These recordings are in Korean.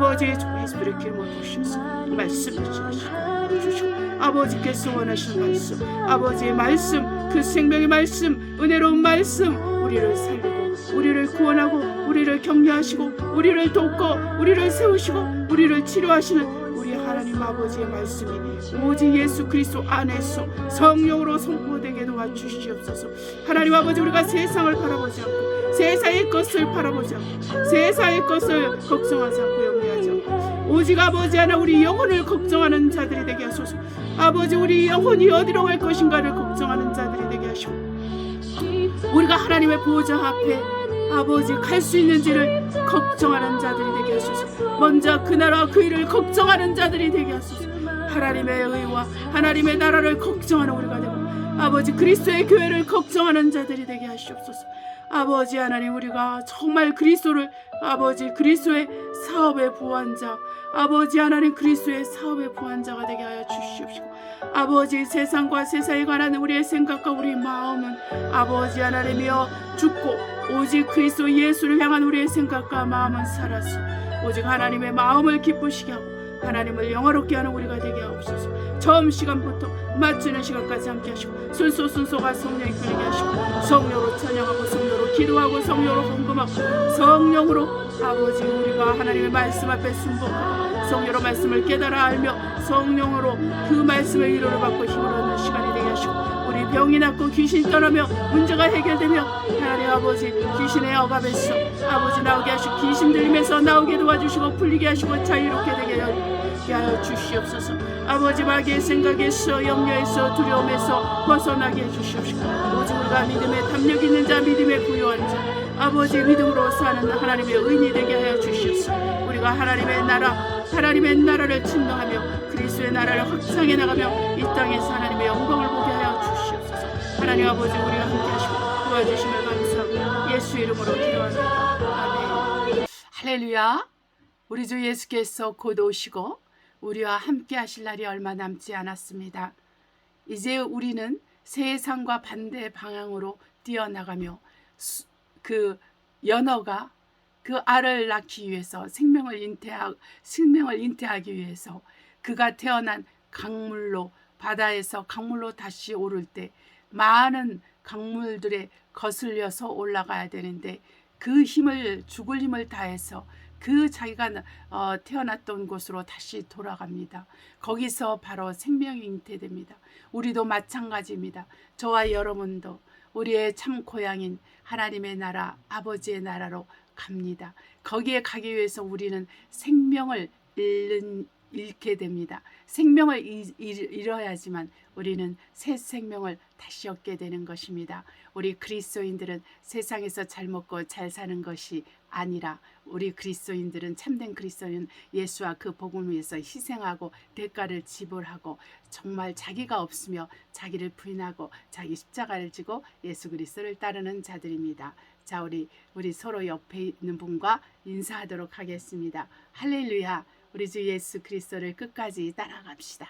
아버지 주 예수의 기름으로 부으셔서 말씀을 주시고 아버지께서 원하시는 말씀, 아버지의 말씀, 그 생명의 말씀, 은혜로운 말씀, 우리를 살리고 우리를 구원하고 우리를 격려하시고 우리를 돕고 우리를 세우시고 우리를 치료하시는 우리 하나님 아버지의 말씀이 오직 예수 그리스도 안에서 성령으로 선포되게 도와주시옵소서. 하나님 아버지, 우리가 세상을 바라보지 않고 세상의 것을 바라보지 않고 세상의 것을 걱정하지 않고 염려하지 않고 오직 아버지 하나 우리 영혼을 걱정하는 자들이 되게 하소서. 아버지, 우리 영혼이 어디로 갈 것인가를 걱정하는 자들이 되게 하시고 우리가 하나님의 보좌 앞에 아버지 갈 수 있는지를 걱정하는 자들이 되게 하소서. 먼저 그 나라와 그 일을 걱정하는 자들이 되게 하소서. 하나님의 의와 하나님의 나라를 걱정하는 우리가 되고 아버지 그리스도의 교회를 걱정하는 자들이 되게 하시옵소서. 아버지 하나님, 우리가 정말 그리스도를 아버지 그리스도의 사업의 보완자, 아버지 하나님 그리스도의 사업의 보완자가 되게 하여 주시옵시고 아버지 세상과 세상에 관한 우리의 생각과 우리의 마음은 아버지 하나님이여 죽고 오직 그리스도 예수를 향한 우리의 생각과 마음은 살아서 오직 하나님의 마음을 기쁘시게 하고 하나님을 영화롭게 하는 우리가 되게 하옵소서. 처음 시간부터 마치는 시간까지 함께 하시고 순서가 성령이 끌게 하시고 성령으로 찬양하고 성령으로 기도하고 성령으로 헌금하고 성령으로 아버지 우리가 하나님의 말씀 앞에 순복하고 성령으로 말씀을 깨달아 알며 성령으로 그 말씀의 위로를 받고 힘을 얻는 시간이 되게 하시고 우리 병이 낫고 귀신이 떠나며 문제가 해결되며 하나님 아버지 귀신의 억압에서 아버지 나오게 하시고 귀신 들림에서 나오게 도와주시고 풀리게 하시고 자유롭게 되게 하여 주시옵소서. 아버지 마귀의 생각에서 염려에서 두려움에서 벗어나게 해주시옵시고 오직 우리가 믿음의 담력 있는 자, 믿음의 부요한 자, 아버지 믿음으로 사는 하나님의 의인이 되게 하여 주시옵소서. 우리가 하나님의 나라를 침노하며 그리스도의 나라를 확장해 나가며 이 땅에서 하나님의 영광을 보게 하여 주시옵소서. 하나님 아버지, 우리와 함께 하시고 도와주심을 감사하고 예수 이름으로 기도합니다. 아멘. 할렐루야. 우리 주 예수께서 곧 오시고 우리와 함께 하실 날이 얼마 남지 않았습니다. 이제 우리는 세상과 반대 방향으로 뛰어나가며 그 연어가 그 알을 낳기 위해서 생명을 잉태하기 위해서 그가 태어난 강물로 바다에서 강물로 다시 오를 때 많은 강물들에 거슬려서 올라가야 되는데 그 힘을 죽을 힘을 다해서 그 자기가 태어났던 곳으로 다시 돌아갑니다. 거기서 바로 생명이 잉태됩니다. 우리도 마찬가지입니다. 저와 여러분도 우리의 참 고향인 하나님의 나라, 아버지의 나라로 갑니다. 거기에 가기 위해서 우리는 생명을 잃게 됩니다. 생명을 잃어야지만 우리는 새 생명을 다시 얻게 되는 것입니다. 우리 그리스도인들은 세상에서 잘 먹고 잘 사는 것이 아니라 우리 그리스도인들은 참된 그리스도인 예수와 그 복음을 위해서 희생하고 대가를 지불하고 정말 자기가 없으며 자기를 부인하고 자기 십자가를 지고 예수 그리스도를 따르는 자들입니다. 자, 우리 서로 옆에 있는 분과 인사하도록 하겠습니다. 할렐루야. 우리 주 예수 그리스도를 끝까지 따라갑시다.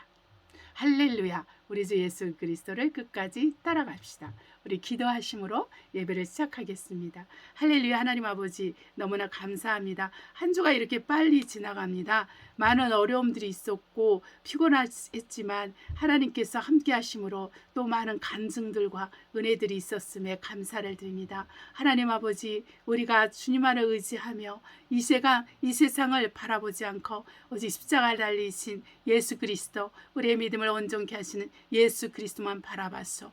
할렐루야. 우리 주 예수 그리스도를 끝까지 따라갑시다. 우리 기도하심으로 예배를 시작하겠습니다. 할렐루야. 하나님 아버지, 너무나 감사합니다. 한 주가 이렇게 빨리 지나갑니다. 많은 어려움들이 있었고 피곤했지만 하나님께서 함께 하심으로 또 많은 간증들과 은혜들이 있었음에 감사를 드립니다. 하나님 아버지, 우리가 주님만을 의지하며 이 세상을 바라보지 않고 오직 십자가를 달리신 예수 그리스도, 우리의 믿음을 온전케 하시는 예수 그리스도만 바라봤소.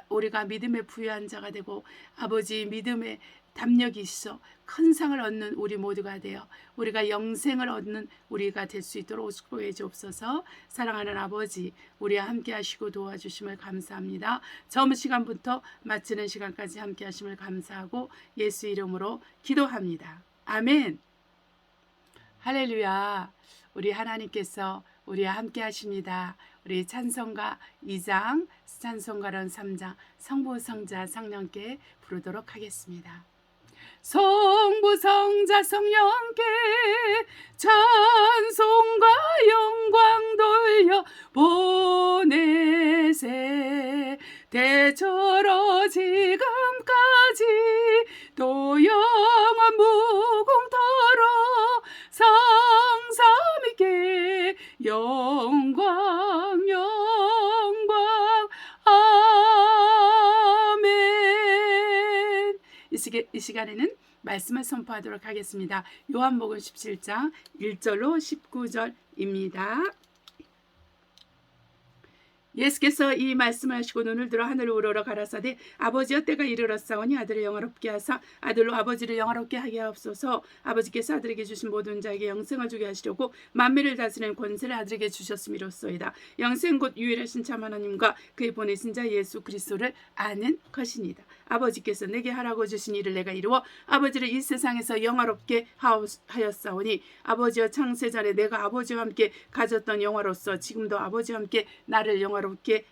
우리가 믿음의 부유한 자가 되고 아버지 믿음의 담력이 있어 큰 상을 얻는 우리 모두가 되어 우리가 영생을 얻는 우리가 될 수 있도록 축복해 주옵소서. 사랑하는 아버지, 우리와 함께 하시고 도와주심을 감사합니다. 처음 시간부터 마치는 시간까지 함께 하심을 감사하고 예수 이름으로 기도합니다. 아멘. 할렐루야. 우리 하나님께서 우리와 함께 하십니다. 우리 찬송가 2장, 찬송가론 3장, 성부, 성자, 성령께 부르도록 하겠습니다. 성부, 성자, 성령께 찬송과 영광 돌려 보내세. 대처로 지금까지 또 영원 무궁토록 영광 영광 아멘. 이 시간에는 말씀을 선포하도록 하겠습니다. 요한복음 17장 1절로 19절입니다. 예수께서 이 말씀을 하시고 눈을 들어 하늘을 우러러 가라사대 아버지여 때가 이르렀사오니 아들을 영화롭게 하사 아들로 아버지를 영화롭게 하게 하옵소서. 아버지께서 아들에게 주신 모든 자에게 영생을 주게 하시려고 만민을 다스리는 권세를 아들에게 주셨음이로소이다. 영생 곧 유일하신 참 하나님과 그의 보내신 자 예수 그리스도를 아는 것이니이다. 아버지께서 내게 하라고 주신 일을 내가 이루어 아버지를 이 세상에서 영화롭게 하였사오니 아버지여 창세전에 내가 아버지와 함께 가졌던 영화로서 지금도 아버지와 함께 나를 영화롭게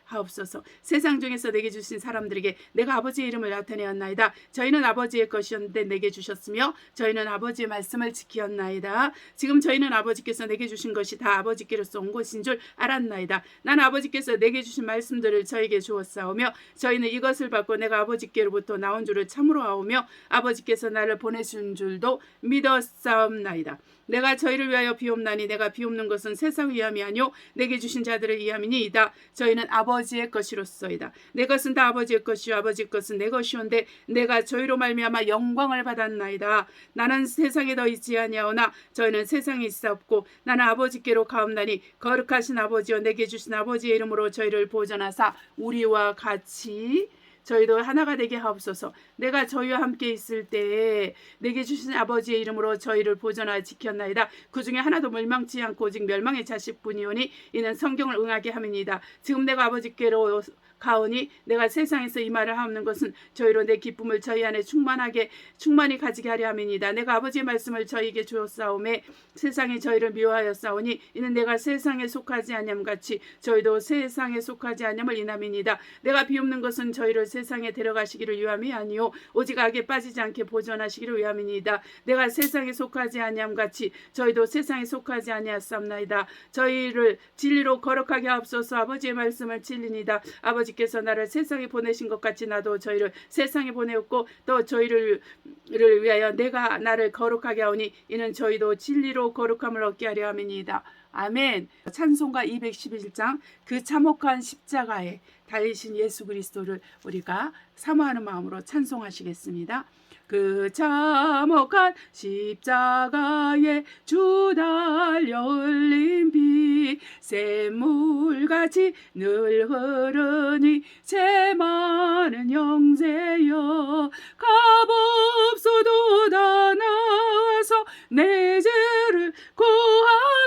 하옵소서. 세상 중에서 내게 주신 사람들에게 내가 아버지의 이름을 나타내었나이다. 저희는 아버지의 것이었는데 내게 주셨으며 저희는 아버지의 말씀을 지키었나이다. 지금 저희는 아버지께서 내게 주신 것이 다 아버지께로서 온 것인 줄 알았나이다. 나는 아버지께서 내게 주신 말씀들을 저에게 주었사오며 저희는 이것을 받고 내가 아버지께로부터 나온 줄을 참으로 아오며 아버지께서 나를 보내신 줄도 믿었사옵나이다. 내가 저희를 위하여 비옵나니 내가 비옵는 것은 세상 위함이 아니요 내게 주신 자들을 위함이니이다. 저희는 아버지의 것이로소이다. 내 것은 다 아버지의 것이요 아버지 것은 내 것이온데 내가 저희로 말미암아 영광을 받았나이다. 나는 세상에 더 있지 아니하오나 저희는 세상에 있사옵고 나는 아버지께로 가옵나니 거룩하신 아버지여 내게 주신 아버지의 이름으로 저희를 보존하사 우리와 같이 저희도 하나가 되게 하옵소서. 내가 저희와 함께 있을 때에 내게 주신 아버지의 이름으로 저희를 보존하여 지켰나이다. 그 중에 하나도 멸망치 않고 오직 멸망의 자식뿐이오니 이는 성경을 응하게 함이니이다. 지금 내가 아버지께로 가오니 내가 세상에서 이 말을 하옵는 것은 저희로 내 기쁨을 저희 안에 충만히 가지게 하려 함이니이다. 내가 아버지의 말씀을 저희에게 주었사오매 세상이 저희를 미워하였사오니 이는 내가 세상에 속하지 아니함 같이 저희도 세상에 속하지 아니함을 인함이니이다. 내가 비옵는 것은 저희를 세상에 데려가시기를 위함이 아니요 오직 악에 빠지지 않게 보존하시기를 위함이니이다. 내가 세상에 속하지 아니함 같이 저희도 세상에 속하지 아니하사옵나이다. 저희를 진리로 거룩하게 하옵소서. 아버지의 말씀을 진리니이다. 아버지께서 나를 세상에 보내신 것 같이 나도 저희를 세상에 보내었고 또 저희를 위하여 내가 나를 거룩하게 하오니 이는 저희도 진리로 거룩함을 얻게 하려 함이니이다. 아멘. 찬송가 211장 그 참혹한 십자가에 달리신 예수 그리스도를 우리가 사모하는 마음으로 찬송하시겠습니다. 그 참혹한 십자가에 주 달려 흘린 피 샘물같이 늘 흐르니 제 많은 형제여 값없어도 다 나와서 내 죄를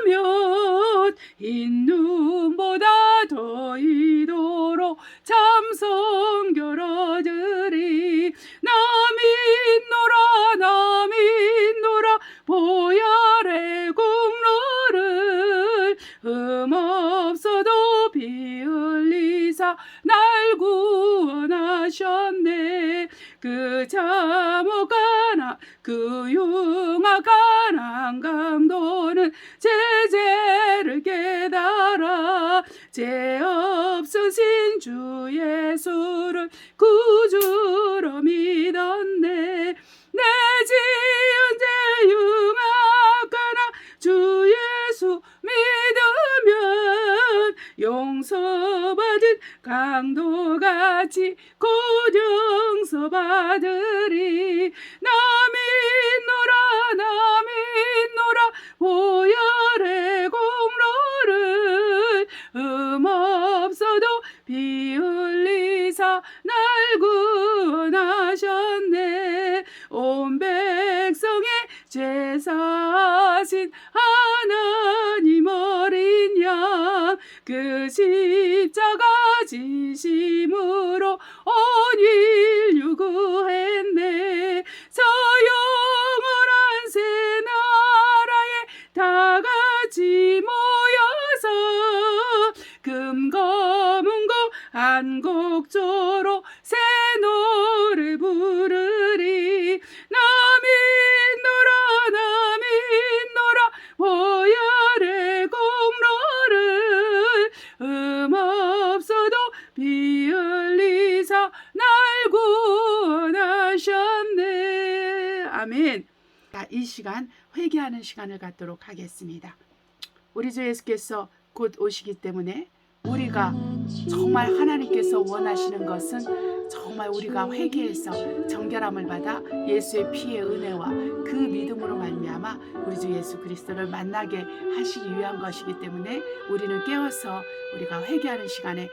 고하면 흰 눈보다 더 이도록 참성결 얻으리. 나 믿노라 보혈의 공로를 흠없어도 피 흘리사 날 구원하셨네. 그 참혹한 그 흉악한 한강도는 제 죄를 깨달아 죄 없으신 주 예수를 구주로 믿었네. 내 지은 죄 흉악하나 주 예수 믿으면 용서받은 강도같이 곧 용서받으리. 나 믿노라 보혈의 공로를 흠없어도 피 흘리사 날 구원하셨네. 온 백성의 죄 사신 하나님 어린 양 그 십자가 지심으로 온 인류 구했네. 저 영원한 새 나라에 다 같이 모여서 금검은고 한곡조로 새 노래 부르리. 나 믿노라 보혈의 공로를 흠없어도 피 흘리사 날 구원하셨네. 아멘. 이 시간 회개하는 시간을 갖도록 하겠습니다. 우리 주 예수께서 곧 오시기 때문에 우리가 정말 하나님께서 원하시는 것은 정말 우리가 회개해서 정결함을 받아 예수의 피의 은혜와 그 믿음으로 말미암아 우리 주 예수 그리스도를 만나게 하시기 위한 것이기 때문에 우리는 깨어서 우리가 회개하는 시간에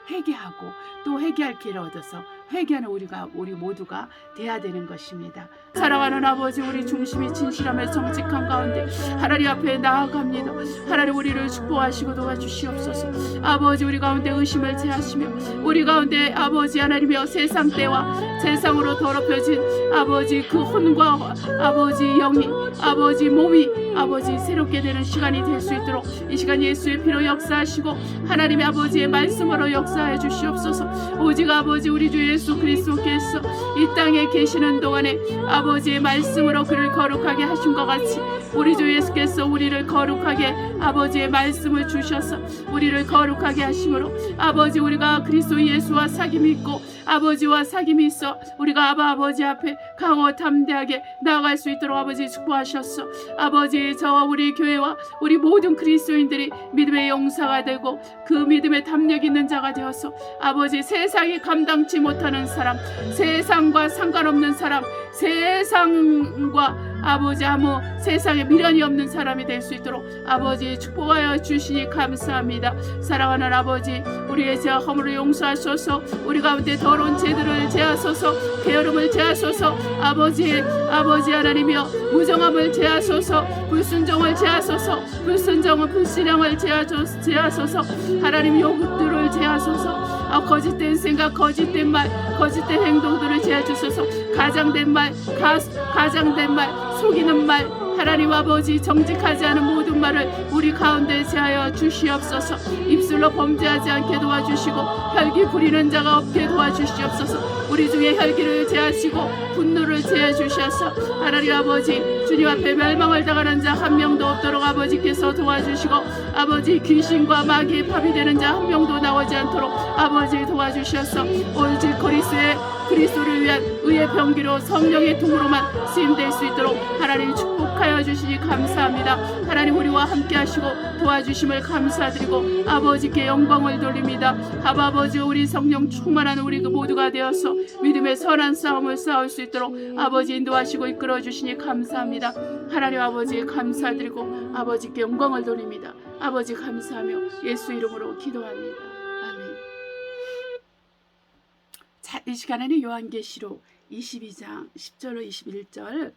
회개하고 또 회개할 기회를 얻어서 회개하는 우리 모두가 돼야 되는 것입니다. 사랑하는 아버지, 우리 중심이 진실함에 정직한 가운데 하나님 앞에 나아갑니다. 하나님, 우리를 축복하시고 도와주시옵소서. 아버지, 우리 가운데 의심을 제하시며 우리 가운데 아버지 하나님이여 세상 때와 세상으로 더럽혀진 아버지 그 혼과 아버지 영이 아버지 몸이 아버지 새롭게 되는 시간이 될 수 있도록 이 시간 예수의 피로 역사하시고 하나님의 아버지의 말씀으로 역사해 주시옵소서. 오직 아버지 우리 주 예수 그리스도께서 이 땅에 계시는 동안에 아버지의 말씀으로 그를 거룩하게 하신 것 같이 우리 주 예수께서 우리를 거룩하게 아버지의 말씀을 주셔서 우리를 거룩하게 하심으로 아버지 우리가 그리스도 예수와 사귐이 있고 아버지와 사귐이 있어 우리가 아버지 앞에 강호 담대하게 나아갈 수 있도록 아버지 축복하셨어. 아버지, 저와 우리 교회와 우리 모든 그리스도인들이 믿음의 용사가 되고 그 믿음의 담력 있는 자가 되어서 아버지 세상이 감당치 못하는 사람, 세상과 상관없는 사람, 세상과 아버지 아무 세상에 미련이 없는 사람이 될 수 있도록 아버지 축복하여 주시니 감사합니다. 사랑하는 아버지, 우리의 죄와 허물을 용서하소서. 우리 가운데 더러운 죄들을 제하소서. 게으름을 제하소서. 아버지 하나님이여 무정함을 제하소서. 불순종을 제하소서. 불순종은 불신앙을 제하소서. 하나님 요구들을 제하소서. 거짓된 생각, 거짓된 말, 거짓된 행동들을 제하주소서. 가장된 말, 속이는 말, 하나님 아버지 정직하지 않은 모든 말을 우리 가운데 제하여 주시옵소서. 입술로 범죄하지 않게 도와주시고 혈기 부리는 자가 없게 도와주시옵소서. 우리 중에 혈기를 제하시고 분노를 제해 주셔서 하나님 아버지 주님 앞에 멸망을 당하는 자 한 명도 없도록 아버지께서 도와주시고 아버지 귀신과 마귀에 파비되는 자 한 명도 나오지 않도록 아버지 도와주셔서 오직 그리스도를 위한 의의 병기로 성령의 통으로만 쓰임될 수 있도록 하나님 축복하여 주시니 감사합니다. 하나님 우리와 함께 하시고 도와주심을 감사드리고 아버지께 영광을 돌립니다. 아버지, 우리 성령 충만한 우리 그 모두가 되어서 믿음의 선한 싸움을 싸울 수 있도록 아버지 인도하시고 이끌어 주시니 감사합니다. 하나님 아버지 감사드리고 아버지께 영광을 돌립니다. 아버지 감사하며 예수 이름으로 기도합니다. 아멘. 자, 이 시간에는 요한계시록 22장 10절로 21절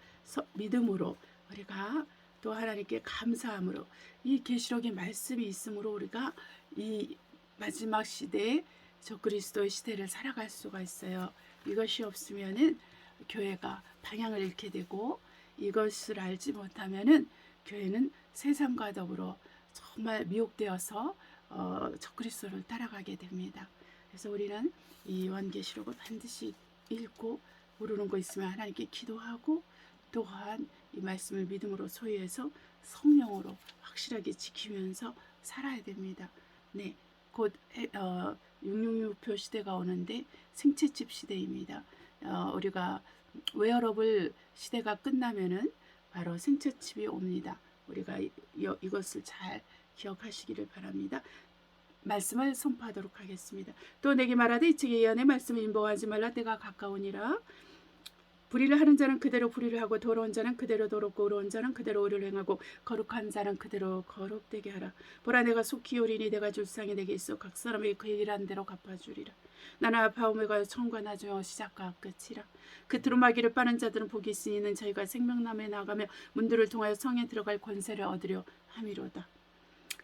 믿음으로 우리가 또 하나님께 감사함으로 이 계시록의 말씀이 있으므로 우리가 이 마지막 시대에 적그리스도의 시대를 살아갈 수가 있어요. 이것이 없으면은 교회가 방향을 잃게 되고 이것을 알지 못하면은 교회는 세상과 더불어 정말 미혹되어서 적그리스도를 따라가게 됩니다. 그래서 우리는 이 요한계시록을 반드시 읽고 모르는 거 있으면 하나님께 기도하고 또한 이 말씀을 믿음으로 소유해서 성령으로 확실하게 지키면서 살아야 됩니다. 네, 곧 666표 시대가 오는데 생채집 시대입니다. 우리가 웨어러블 시대가 끝나면은 바로 생채집이 옵니다. 우리가 이것을 잘 기억하시기를 바랍니다. 말씀을 선포하도록 하겠습니다. 또 내게 말하되 이 책의 예언의 말씀을 인보하지 말라. 때가 가까우니라. 불의를 하는 자는 그대로 불의를 하고 더러운 자는 그대로 더럽고 의로운 자는 그대로 의를 행하고 거룩한 자는 그대로 거룩되게 하라. 보라, 내가 속히 오리니 내가 줄 상이 내게 있어 각 사람에게 그 일한 대로 갚아주리라. 나는 알파 오메가 처음과 나중에 시작과 끝이라. 그 두루마기를 빠는 자들은 복이 있으니 이는 저희가 생명나무에 나가며 문들을 통하여 성에 들어갈 권세를 얻으려 함이로다.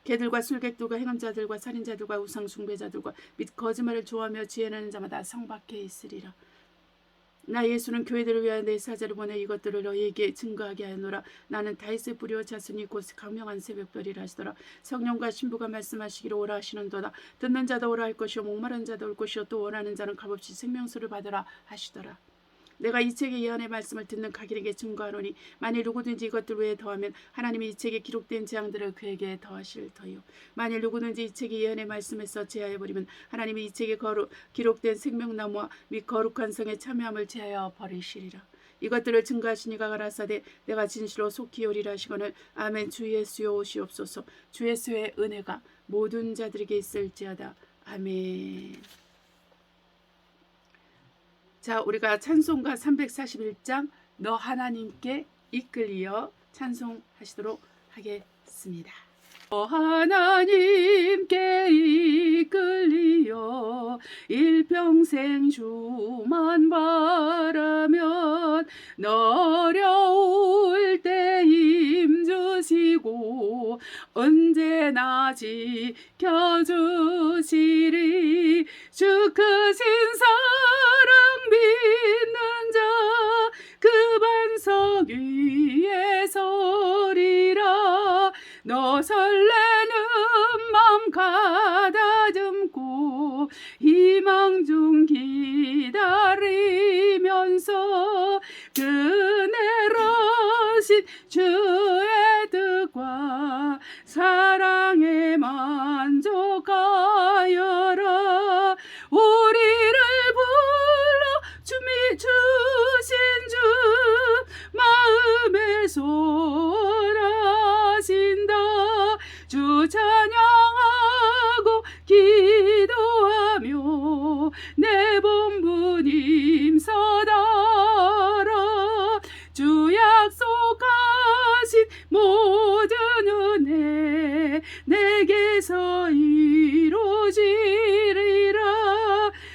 개들과 술객들과 행음자들과 살인자들과 우상 숭배자들과 및 거짓말을 좋아하며 지혜내는 자마다 성 밖에 있으리라. 나 예수는 교회들을 위하여 내 사자를 보내 이것들을 너희에게 증거하게 하노라. 나는 다윗의 뿌리와 자손이 곧 강명한 새벽별이라 하시더라. 성령과 신부가 말씀하시기를 오라 하시는도다. 듣는 자도 오라 할 것이요 목마른 자도 올 것이요 또 원하는 자는 값없이 생명수를 받으라 하시더라. 내가 이 책의 예언의 말씀을 듣는 각인에게 증거하노니 만일 누구든지 이것들 외에 더하면 하나님이 이 책에 기록된 재앙들을 그에게 더하실 터요. 만일 누구든지 이 책의 예언의 말씀에서 제하여버리면 하나님이 이 책에 기록된 생명나무와 및 거룩한 성에 참여함을 제하여 버리시리라. 이것들을 증거하시니가 가라사대 내가 진실로 속히 오리라 하시거늘 아멘. 주 예수여 오시옵소서. 주 예수의 은혜가 모든 자들에게 있을지어다. 아멘. 자, 우리가 찬송가 341장 너 하나님께 이끌리어 찬송하시도록 하겠습니다. 너 하나님께 이끌리어 일평생 주만 바라면 어려울 때 힘주시고 언제나 지켜주시리. 주 크신 사랑 믿는 자 그 반석 위에 서리라. 너 설레는 맘 가다듬고 희망 중 기다리면서 그네러신 주의 뜻과 사랑에 만족하여라. 우리를 불러 주신 주 마음에 선하신다. 주 찬양하고 기도하며 내 본부님 서달아. 주 약속하신 모든 은혜 내게서 이루어지리라.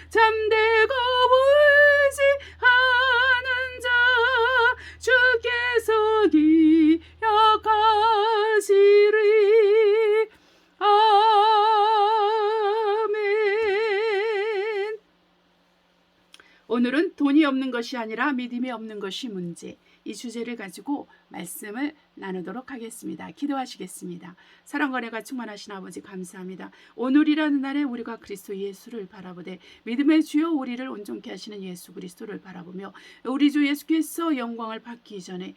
잠들고 울지 않은 자 주께서 기억하시리. 아멘. 오늘은 돈이 없는 것이 아니라 믿음이 없는 것이 문제, 이 주제를 가지고 말씀을 나누도록 하겠습니다. 기도하시겠습니다. 사랑과 은혜가 충만하신 아버지 감사합니다. 오늘이라는 날에 우리가 그리스도 예수를 바라보되 믿음의 주여 우리를 온전케 하시는 예수 그리스도를 바라보며 우리 주 예수께서 영광을 받기 이전에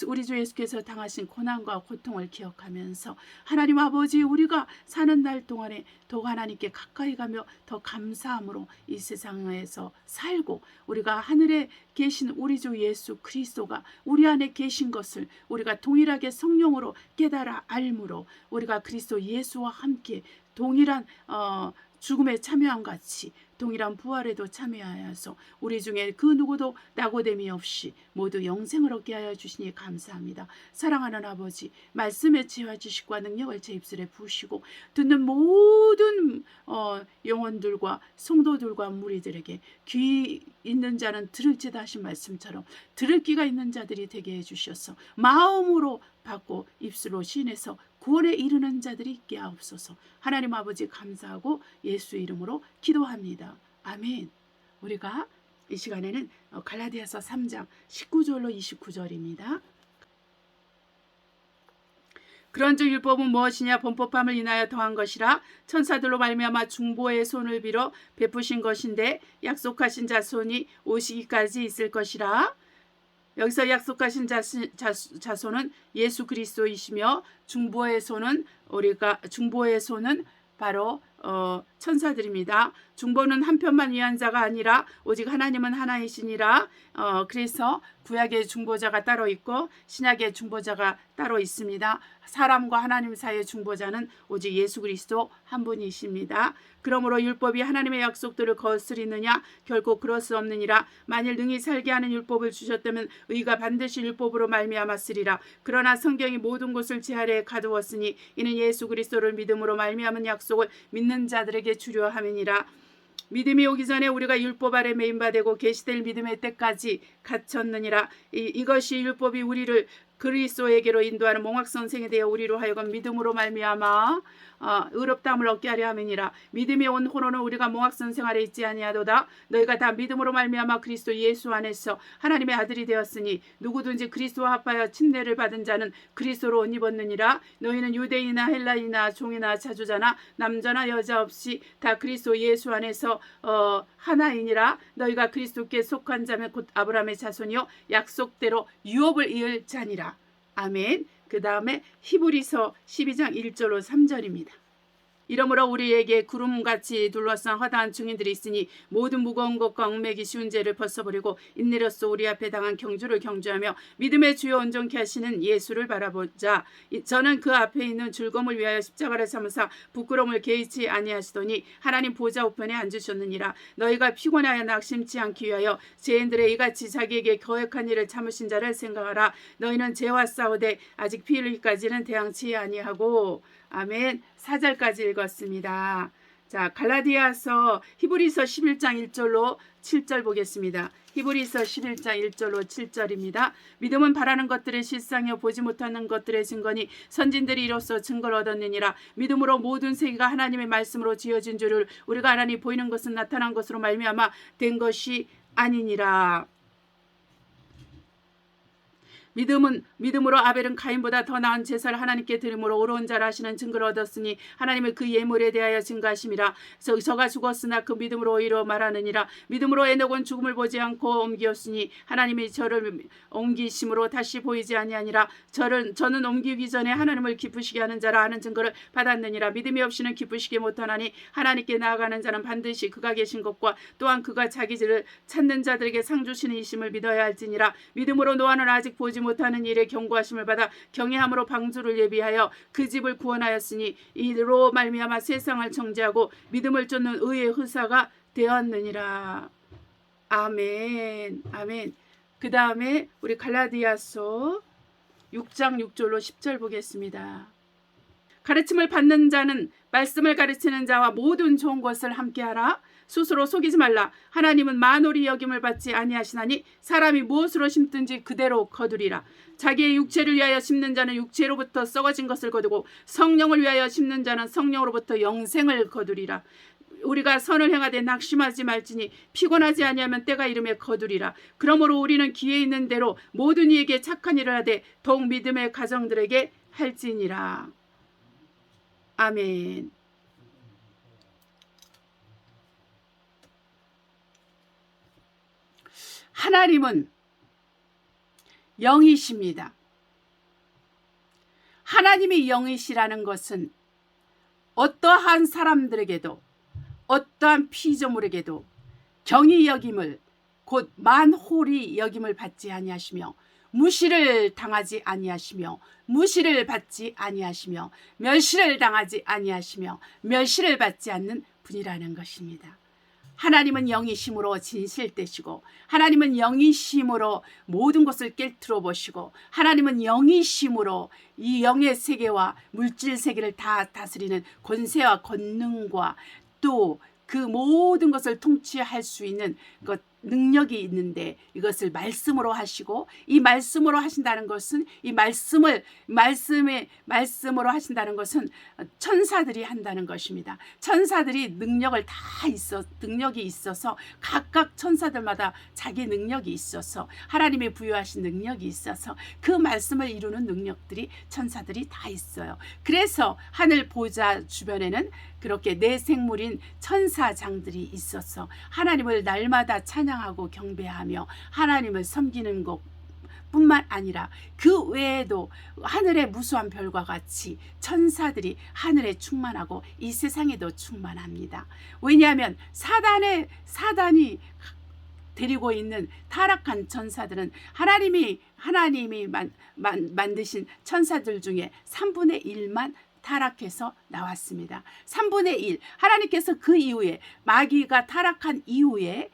우리 주 예수께서 당하신 고난과 고통을 기억하면서 하나님 아버지 우리가 사는 날 동안에 더욱 하나님께 가까이 가며 더 감사함으로 이 세상에서 살고 우리가 하늘에 계신 우리 주 예수 그리스도가 우리 안에 계신 것을 우리가 동일하게 성령으로 깨달아 알므로 우리가 그리스도 예수와 함께 동일한 죽음에 참여한 같이 동일한 부활에도 참여하여서 우리 중에 그 누구도 낙오됨이 없이 모두 영생을 얻게 하여 주시니 감사합니다. 사랑하는 아버지 말씀에 지혜와 지식과 능력을 제 입술에 부으시고 듣는 모든 영혼들과 성도들과 무리들에게 귀 있는 자는 들을지다 하신 말씀처럼 들을 귀가 있는 자들이 되게 해주셔서 마음으로 받고 입술로 시인해서 구원에 이르는 자들이 있게 하옵소서. 하나님 아버지 감사하고 예수 이름으로 기도합니다. 아멘. 우리가 이 시간에는 갈라디아서 3장 19절로 29절입니다. 그런즉 율법은 무엇이냐? 범법함을 인하여 더한 것이라 천사들로 말미암아 중보의 손을 빌어 베푸신 것인데 약속하신 자손이 오시기까지 있을 것이라. 여기서 약속하신 자손은 예수 그리스도이시며 중보의 손은 바로 천사들입니다. 중보는 한편만 위한 자가 아니라 오직 하나님은 하나이시니라. 그래서 구약의 중보자가 따로 있고 신약의 중보자가 따로 있습니다. 사람과 하나님 사이의 중보자는 오직 예수 그리스도 한 분이십니다. 그러므로 율법이 하나님의 약속들을 거스리느냐? 결코 그럴 수 없느니라. 만일 능히 살게 하는 율법을 주셨다면 의가 반드시 율법으로 말미암았으리라. 그러나 성경이 모든 것을 제 아래에 가두었으니 이는 예수 그리스도를 믿음으로 말미암은 약속을 믿는 자들에게 주려 함이니라. 믿음이 오기 전에 우리가 율법 아래 매인바되고 계시될 믿음의 때까지 갇혔느니라. 이것이 율법이 우리를 그리스도에게로 인도하는 몽학선생에 대해 우리로 하여금 믿음으로 말미암아 의롭다함을 얻게 하려 함이니라. 믿음이 온 호로는 우리가 몽학선생 아래 있지 아니하도다. 너희가 다 믿음으로 말미암아 그리스도 예수 안에서 하나님의 아들이 되었으니 누구든지 그리스도와 합하여 침례를 받은 자는 그리스도로 옷 입었느니라. 너희는 유대인이나 헬라인이나 종이나 자주자나 남자나 여자 없이 다 그리스도 예수 안에서 하나이니라. 너희가 그리스도께 속한 자면 곧 아브라함의 자손이요 약속대로 유업을 이을 자니라. 아멘. 그 다음에 히브리서 12장 1절로 3절입니다. 이러므로 우리에게 구름같이 둘러싼 허다한 증인들이 있으니 모든 무거운 것과 얽매기 쉬운 죄를 벗어버리고 인내로써 우리 앞에 당한 경주를 경주하며 믿음의 주요 온전케 하시는 예수를 바라보자. 저는 그 앞에 있는 즐거움을 위하여 십자가를 삼으사 부끄러움을 개의치 아니하시더니 하나님 보좌 우편에 앉으셨느니라. 너희가 피곤하여 낙심치 않기 위하여 죄인들의 이같이 자기에게 거역한 일을 참으신 자를 생각하라. 너희는 죄와 싸우되 아직 피 흘리기까지는 대항치 아니하고. 아멘. 4절까지 읽었습니다. 자, 갈라디아서 히브리서 11장 1절로 7절 보겠습니다. 히브리서 11장 1절로 7절입니다. 믿음은 바라는 것들의 실상이요 보지 못하는 것들의 증거니 선진들이 이로써 증거를 얻었느니라. 믿음으로 모든 세계가 하나님의 말씀으로 지어진 줄을 우리가 하나님 보이는 것은 나타난 것으로 말미암아 된 것이 아니니라. 믿음으로 아벨은 가인보다 더 나은 제사를 하나님께 드림으로 의로운 자라 하시는 증거를 얻었으니 하나님의 그 예물에 대하여 증거하심이라. 저가 죽었으나 그 믿음으로 오히려 말하느니라. 믿음으로 에녹은 죽음을 보지 않고 옮기었으니 하나님이 저를 옮기심으로 다시 보이지 아니하니라. 저는 옮기기 전에 하나님을 기쁘시게 하는 자라 하는 증거를 받았느니라. 믿음이 없이는 기쁘시게 못하나니 하나님께 나아가는 자는 반드시 그가 계신 것과 또한 그가 자기를 찾는 자들에게 상 주시는 이심을 믿어야 할지니라. 믿음으로 노아는 아직 보지 못하는 일에 경고하심을 받아 경외함으로 방주를 예비하여 그 집을 구원하였으니 이로 말미암아 세상을 정죄하고 믿음을 쫓는 의의 후사가 되었느니라. 아멘. 아멘. 그 다음에 우리 갈라디아서 6장 6절로 10절 보겠습니다. 가르침을 받는 자는 말씀을 가르치는 자와 모든 좋은 것을 함께하라. 스스로 속이지 말라. 하나님은 만홀히 여김을 받지 아니하시나니 사람이 무엇으로 심든지 그대로 거두리라. 자기의 육체를 위하여 심는 자는 육체로부터 썩어진 것을 거두고 성령을 위하여 심는 자는 성령으로부터 영생을 거두리라. 우리가 선을 행하되 낙심하지 말지니 피곤하지 아니하면 때가 이름에 거두리라. 그러므로 우리는 기회 있는 대로 모든 이에게 착한 일을 하되 더욱 믿음의 가정들에게 할지니라. 아멘. 하나님은 영이십니다. 하나님이 영이시라는 것은 어떠한 사람들에게도 어떠한 피조물에게도 경히 여김을 곧 만홀히 여김을 받지 아니하시며 무시를 당하지 아니하시며 무시를 받지 아니하시며 멸시를 당하지 아니하시며 멸시를 받지 않는 분이라는 것입니다. 하나님은 영이심으로 진실되시고 하나님은 영이심으로 모든 것을 꿰뚫어 보시고 하나님은 영이심으로 이 영의 세계와 물질 세계를 다 다스리는 권세와 권능과 또 그 모든 것을 통치할 수 있는 것 능력이 있는데 이것을 말씀으로 하시고 이 말씀으로 하신다는 것은 이 말씀으로 하신다는 것은 천사들이 한다는 것입니다. 천사들이 능력이 있어서 각각 천사들마다 자기 능력이 있어서 하나님의 부여하신 능력이 있어서 그 말씀을 이루는 능력들이 천사들이 다 있어요. 그래서 하늘 보좌 주변에는 그렇게 내 생물인 천사장들이 있어서 하나님을 날마다 찬양하고 경배하며 하나님을 섬기는 것 뿐만 아니라 그 외에도 하늘의 무수한 별과 같이 천사들이 하늘에 충만하고 이 세상에도 충만합니다. 왜냐하면 사단이 데리고 있는 타락한 천사들은 하나님이 만드신 천사들 중에 3분의 1만 타락해서 나왔습니다. 3분의 1. 하나님께서 그 이후에 마귀가 타락한 이후에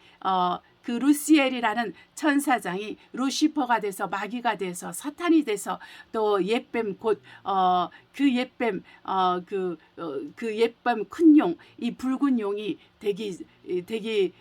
그 루시엘이라는 천사장이 루시퍼가 돼서 마귀가 돼서 사탄이 돼서 또 옛뱀 곧 그 옛뱀 그 옛뱀 큰 용 이 붉은 용이 되기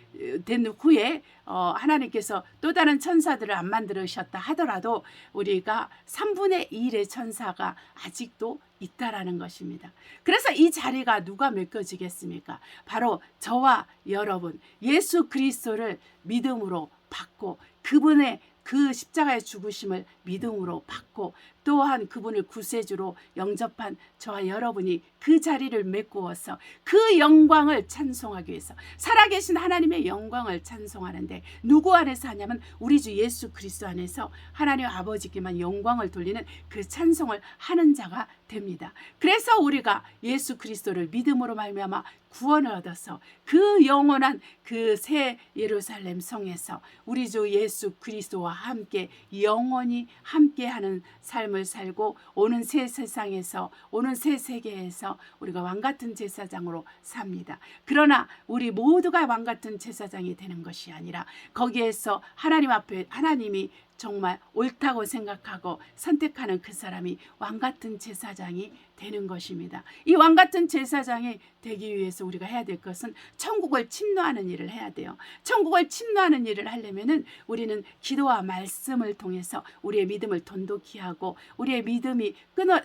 된 후에 하나님께서 또 다른 천사들을 안 만들으셨다 하더라도 우리가 3분의 1의 천사가 아직도 있다라는 것입니다. 그래서 이 자리가 누가 메꿔지겠습니까? 바로 저와 여러분 예수 그리스도를 믿음으로 받고 그분의 그 십자가의 죽으심을 믿음으로 받고 또한 그분을 구세주로 영접한 저와 여러분이 그 자리를 메꾸어서 그 영광을 찬송하기 위해서 살아계신 하나님의 영광을 찬송하는데 누구 안에서 하냐면 우리 주 예수 그리스도 안에서 하나님 아버지께만 영광을 돌리는 그 찬송을 하는 자가 됩니다. 그래서 우리가 예수 그리스도를 믿음으로 말미암아 구원을 얻어서 그 영원한 그 새 예루살렘 성에서 우리 주 예수 그리스도와 함께 영원히 함께하는 삶을 살고 오는 새 세상에서 오는 새 세계에서 우리가 왕같은 제사장으로 삽니다. 그러나 우리 모두가 왕같은 제사장이 되는 것이 아니라 거기에서 하나님 앞에 하나님이 정말 옳다고 생각하고 선택하는 그 사람이 왕같은 제사장이 되는 것입니다. 이 왕같은 제사장이 되기 위해서 우리가 해야 될 것은 천국을 침노하는 일을 해야 돼요. 천국을 침노하는 일을 하려면은 우리는 기도와 말씀을 통해서 우리의 믿음을 돈독히 하고 우리의 믿음이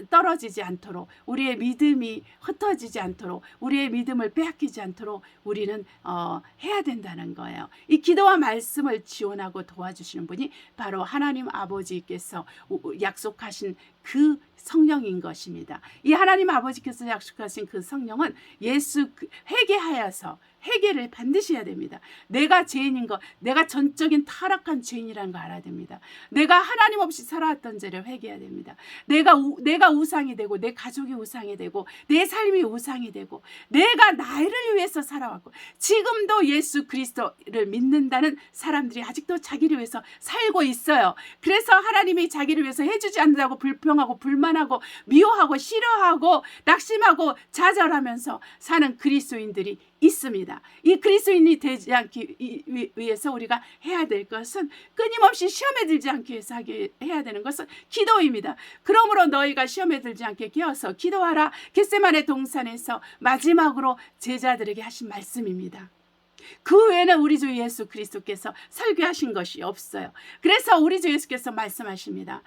떨어지지 않도록 우리의 믿음이 흩어지지 않도록 우리의 믿음을 빼앗기지 않도록 우리는 해야 된다는 거예요. 이 기도와 말씀을 지원하고 도와주시는 분이 바로 하나님 아버지께서 약속하신 그 성령인 것입니다. 이 하나님 아버지께서 약속하신 그 성령은 예수 회개하여서 회개를 반드시 해야 됩니다. 내가 죄인인 것, 내가 전적인 타락한 죄인이라는 거 알아야 됩니다. 내가 하나님 없이 살아왔던 죄를 회개해야 됩니다. 내가 우상이 되고 내 가족이 우상이 되고 내 삶이 우상이 되고 내가 나를 위해서 살아왔고 지금도 예수 그리스도를 믿는다는 사람들이 아직도 자기를 위해서 살고 있어요. 그래서 하나님이 자기를 위해서 해주지 않는다고 불평하고 불만하고 미워하고 싫어하고 낙심하고 좌절하면서 사는 그리스도인들이 있습니다. 이 그리스도인이 되지 않기 위해서 우리가 해야 될 것은 끊임없이 시험에 들지 않기 위해서 해야 되는 것은 기도입니다. 그러므로 너희가 시험에 들지 않게 깨어서 기도하라. 겟세마네 동산에서 마지막으로 제자들에게 하신 말씀입니다. 그 외에는 우리 주 예수 그리스도께서 설교하신 것이 없어요. 그래서 우리 주 예수께서 말씀하십니다.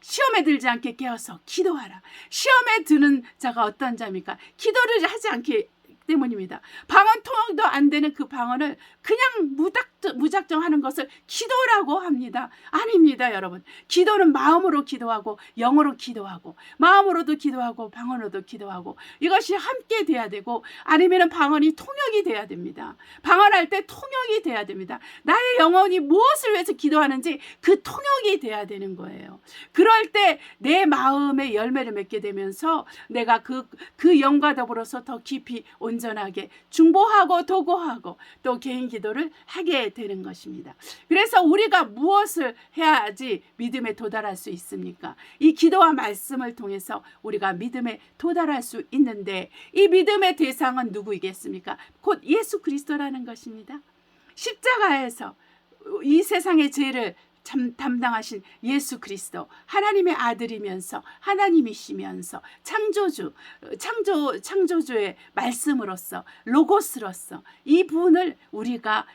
시험에 들지 않게 깨어서 기도하라. 시험에 드는 자가 어떤 자입니까? 기도를 하지 않기 때문입니다. 방언 통역도 안 되는 그 방언을 그냥 무작정 하는 것을 기도라고 합니다. 아닙니다, 여러분. 기도는 마음으로 기도하고 영어로 기도하고 마음으로도 기도하고 방언으로도 기도하고 이것이 함께 돼야 되고 아니면 방언이 통역이 돼야 됩니다. 방언할 때 통역이 돼야 됩니다. 나의 영혼이 무엇을 위해서 기도하는지 그 통역이 돼야 되는 거예요. 그럴 때 내 마음의 열매를 맺게 되면서 내가 그 영과 더불어서 더 깊이 온전하게 중보하고 도구하고 또 개인 기도를 하게 되는 것입니다. 그래서 우리가 무엇을 해야지 믿음에 도달할 수 있습니까? 이 기도와 말씀을 통해서 우리가 믿음에 도달할 수 있는데 이 믿음의 대상은 누구이겠습니까? 곧 예수 그리스도라는 것입니다. 십자가에서 이 세상의 죄를 담당하신 예수 그리스도 하나님의 아들이면서 하나님이시면서 창조주의 말씀으로서 로고스로서 이분을 우리가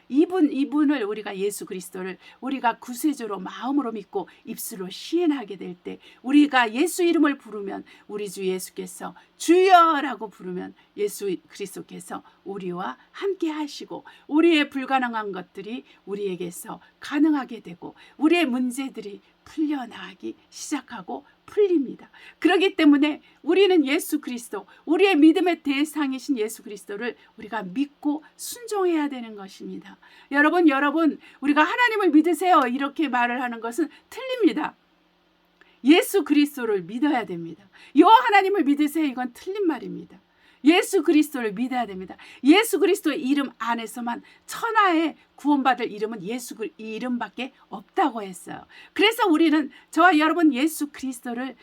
예수 그리스도를 우리가 구세주로 마음으로 믿고 입술로 시인하게 될 때 우리가 예수 이름을 부르면 우리 주 예수께서 주여라고 부르면 예수 그리스도께서 우리와 함께 하시고 우리의 불가능한 것들이 우리에게서 가능하게 되고 우리의 문제들이 풀려나가기 시작하고 풀립니다. 그렇기 때문에 우리는 예수 그리스도, 우리의 믿음의 대상이신 예수 그리스도를 우리가 믿고 순종해야 되는 것입니다. 여러분, 우리가 하나님을 믿으세요 이렇게 말을 하는 것은 틀립니다. 예수 그리스도를 믿어야 됩니다. 여호와 하나님을 믿으세요 이건 틀린 말입니다. 예수 그리스도를 믿어야 됩니다. 예수 그리스도의 이름 안에서만 천하에 구원받을 이름은 예수 이 이름밖에 없다고 했어요. 그래서 우리는 저와 여러분 예수 그리스도를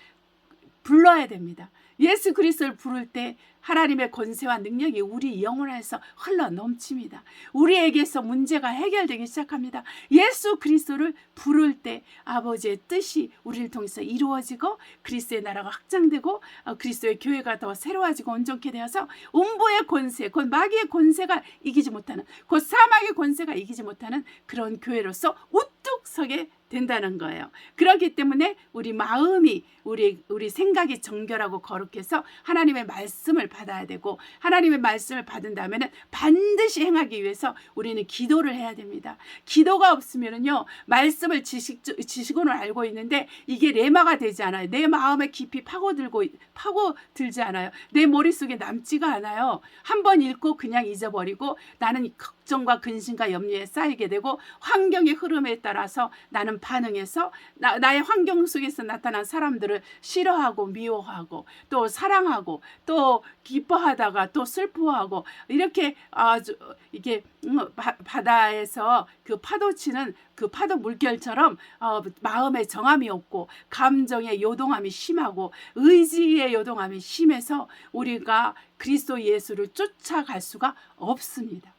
불러야 됩니다. 예수 그리스도를 부를 때 하나님의 권세와 능력이 우리 영혼 안에서 흘러 넘칩니다. 우리에게서 문제가 해결되기 시작합니다. 예수 그리스도를 부를 때 아버지의 뜻이 우리를 통해서 이루어지고 그리스도의 나라가 확장되고 그리스도의 교회가 더 새로워지고 온전케 되어서 음부의 권세, 곧 마귀의 권세가 이기지 못하는, 곧 사망의 권세가 이기지 못하는 그런 교회로서 뚝 서게 된다는 거예요. 그렇기 때문에 우리 마음이 우리 생각이 정결하고 거룩해서 하나님의 말씀을 받아야 되고, 하나님의 말씀을 받은다면은 반드시 행하기 위해서 우리는 기도를 해야 됩니다. 기도가 없으면은요, 말씀을 지식으로 알고 있는데 이게 레마가 되지 않아요. 내 마음에 깊이 파고들지 않아요. 내 머릿속에 남지가 않아요. 한번 읽고 그냥 잊어버리고 나는 걱정과 근심과 염려에 쌓이게 되고, 환경의 흐름에 따라서 나는 반응해서 나의 환경 속에서 나타난 사람들을 싫어하고 미워하고 또 사랑하고 또 기뻐하다가 또 슬퍼하고, 이렇게 아주 이게 바다에서 그 파도 치는 그 파도 물결처럼 마음의 정함이 없고 감정의 요동함이 심하고 의지의 요동함이 심해서 우리가 그리스도 예수를 쫓아갈 수가 없습니다.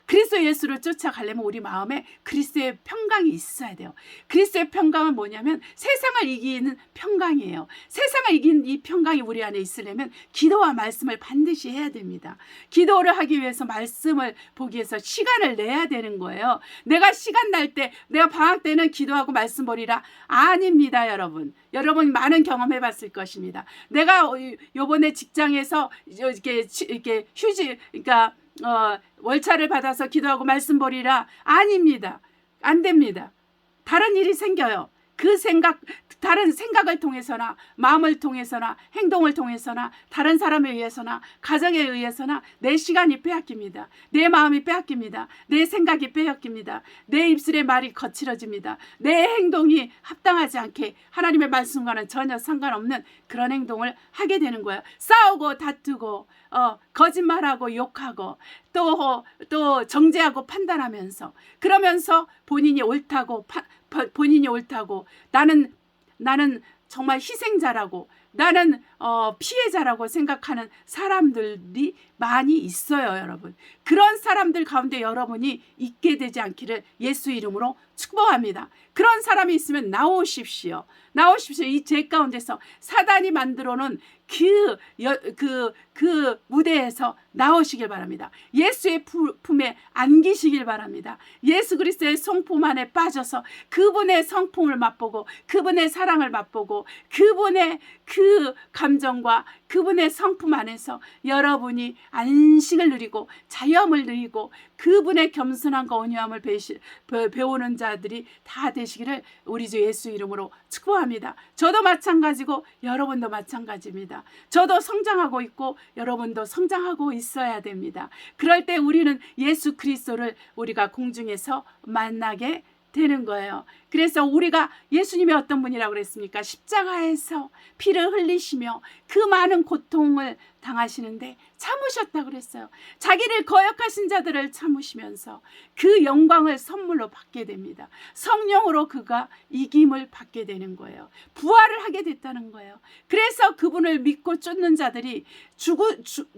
그리스도 예수를 쫓아가려면 우리 마음에 그리스도의 평강이 있어야 돼요. 그리스도의 평강은 뭐냐면 세상을 이기는 평강이에요. 세상을 이기는 이 평강이 우리 안에 있으려면 기도와 말씀을 반드시 해야 됩니다. 기도를 하기 위해서 말씀을 보기 위해서 시간을 내야 되는 거예요. 내가 시간 날 때, 내가 방학 때는 기도하고 말씀 보리라. 아닙니다, 여러분. 여러분 많은 경험해 봤을 것입니다. 내가 요번에 직장에서 이렇게 휴직, 그러니까 월차를 받아서 기도하고 말씀 보리라. 아닙니다. 안 됩니다. 다른 일이 생겨요. 다른 생각을 통해서나 마음을 통해서나 행동을 통해서나 다른 사람에 의해서나 가정에 의해서나 내 시간이 빼앗깁니다. 내 마음이 빼앗깁니다. 내 생각이 빼앗깁니다. 내 입술의 말이 거칠어집니다. 내 행동이 합당하지 않게 하나님의 말씀과는 전혀 상관없는 그런 행동을 하게 되는 거예요. 싸우고 다투고 거짓말하고 욕하고 또 정죄하고 판단하면서, 그러면서 본인이 옳다고 나는 정말 희생자라고, 나는 피해자라고 생각하는 사람들이 많이 있어요, 여러분. 그런 사람들 가운데 여러분이 있게 되지 않기를 예수 이름으로 축복합니다. 그런 사람이 있으면 나오십시오. 이 죄 가운데서 사단이 만들어 놓은 그 무대에서 나오시길 바랍니다. 예수의 품에 안기시길 바랍니다. 예수 그리스도의 성품 안에 빠져서 그분의 성품을 맛보고 그분의 사랑을 맛보고 그분의 그 감정과 그분의 성품 안에서 여러분이 안식을 누리고 자유함을 누리고 그분의 겸손함과 온유함을 배우는 자들이 다 되시기를 우리 주 예수 이름으로 축복합니다. 저도 마찬가지고 여러분도 마찬가지입니다. 저도 성장하고 있고 여러분도 성장하고 있어야 됩니다. 그럴 때 우리는 예수 그리스도를 우리가 공중에서 만나게 되는 거예요. 그래서 우리가 예수님이 어떤 분이라고 그랬습니까? 십자가에서 피를 흘리시며 그 많은 고통을 당하시는데 참으셨다고 그랬어요. 자기를 거역하신 자들을 참으시면서 그 영광을 선물로 받게 됩니다. 성령으로 그가 이김을 받게 되는 거예요. 부활을 하게 됐다는 거예요. 그래서 그분을 믿고 쫓는 자들이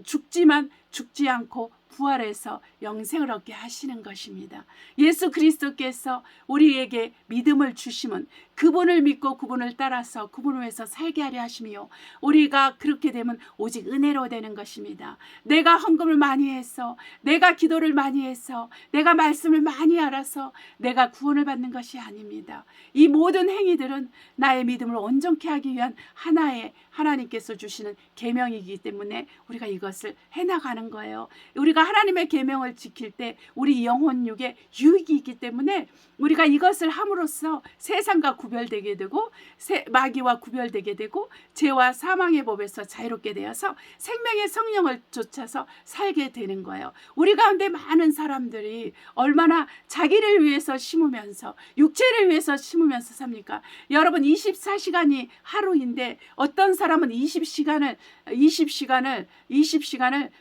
죽지만 죽지 않고 부활해서 영생을 얻게 하시는 것입니다. 예수 그리스도께서 우리에게 믿음을 주심은 그분을 믿고 그분을 따라서 그분을 위해서 살게 하려 하시며, 우리가 그렇게 되면 오직 은혜로 되는 것입니다. 내가 헌금을 많이 해서, 내가 기도를 많이 해서, 내가 말씀을 많이 알아서 내가 구원을 받는 것이 아닙니다. 이 모든 행위들은 나의 믿음을 온전케 하기 위한 하나의 하나님께서 주시는 계명이기 때문에 우리가 이것을 해나가는 거예요. 우리가 하나님의 계명을 지킬 때 우리 영혼육에 유익이 있기 때문에 우리가 이것을 함으로써 세상과 구별되게 되고 마귀와 구별되게 되고 죄와 사망의 법에서 자유롭게 되어서 생명의 성령을 쫓아서 살게 되는 거예요. 우리 가운데 많은 사람들이 얼마나 자기를 위해서 심으면서 육체를 위해서 심으면서 삽니까? 여러분 24시간이 하루인데 어떤 사람은 20시간을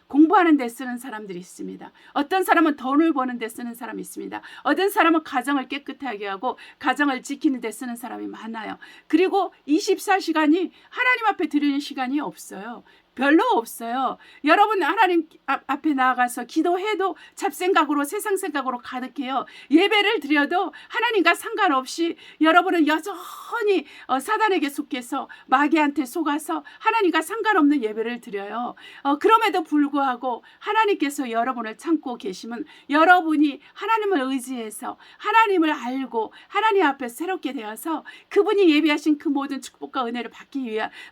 공부하는 데 쓰는 사람들이 있습니다. 어떤 사람은 돈을 버는 데 쓰는 사람이 있습니다. 어떤 사람은 가정을 깨끗하게 하고 가정을 지키는 데 쓰는 사람이 많아요. 그리고 24시간이 하나님 앞에 드리는 시간이 없어요. 별로 없어요. 여러분 하나님 앞에 나아가서 기도해도 잡생각으로 세상 생각으로 가득해요. 예배를 드려도 하나님과 상관없이 여러분은 여전히 사단에게 속해서 마귀한테 속아서 하나님과 상관없는 예배를 드려요. 그럼에도 불구하고 하나님께서 여러분을 참고 계시면 여러분이 하나님을 의지해서 하나님을 알고 하나님 앞에 새롭게 되어서 그분이 예비하신 그 모든 축복과 은혜를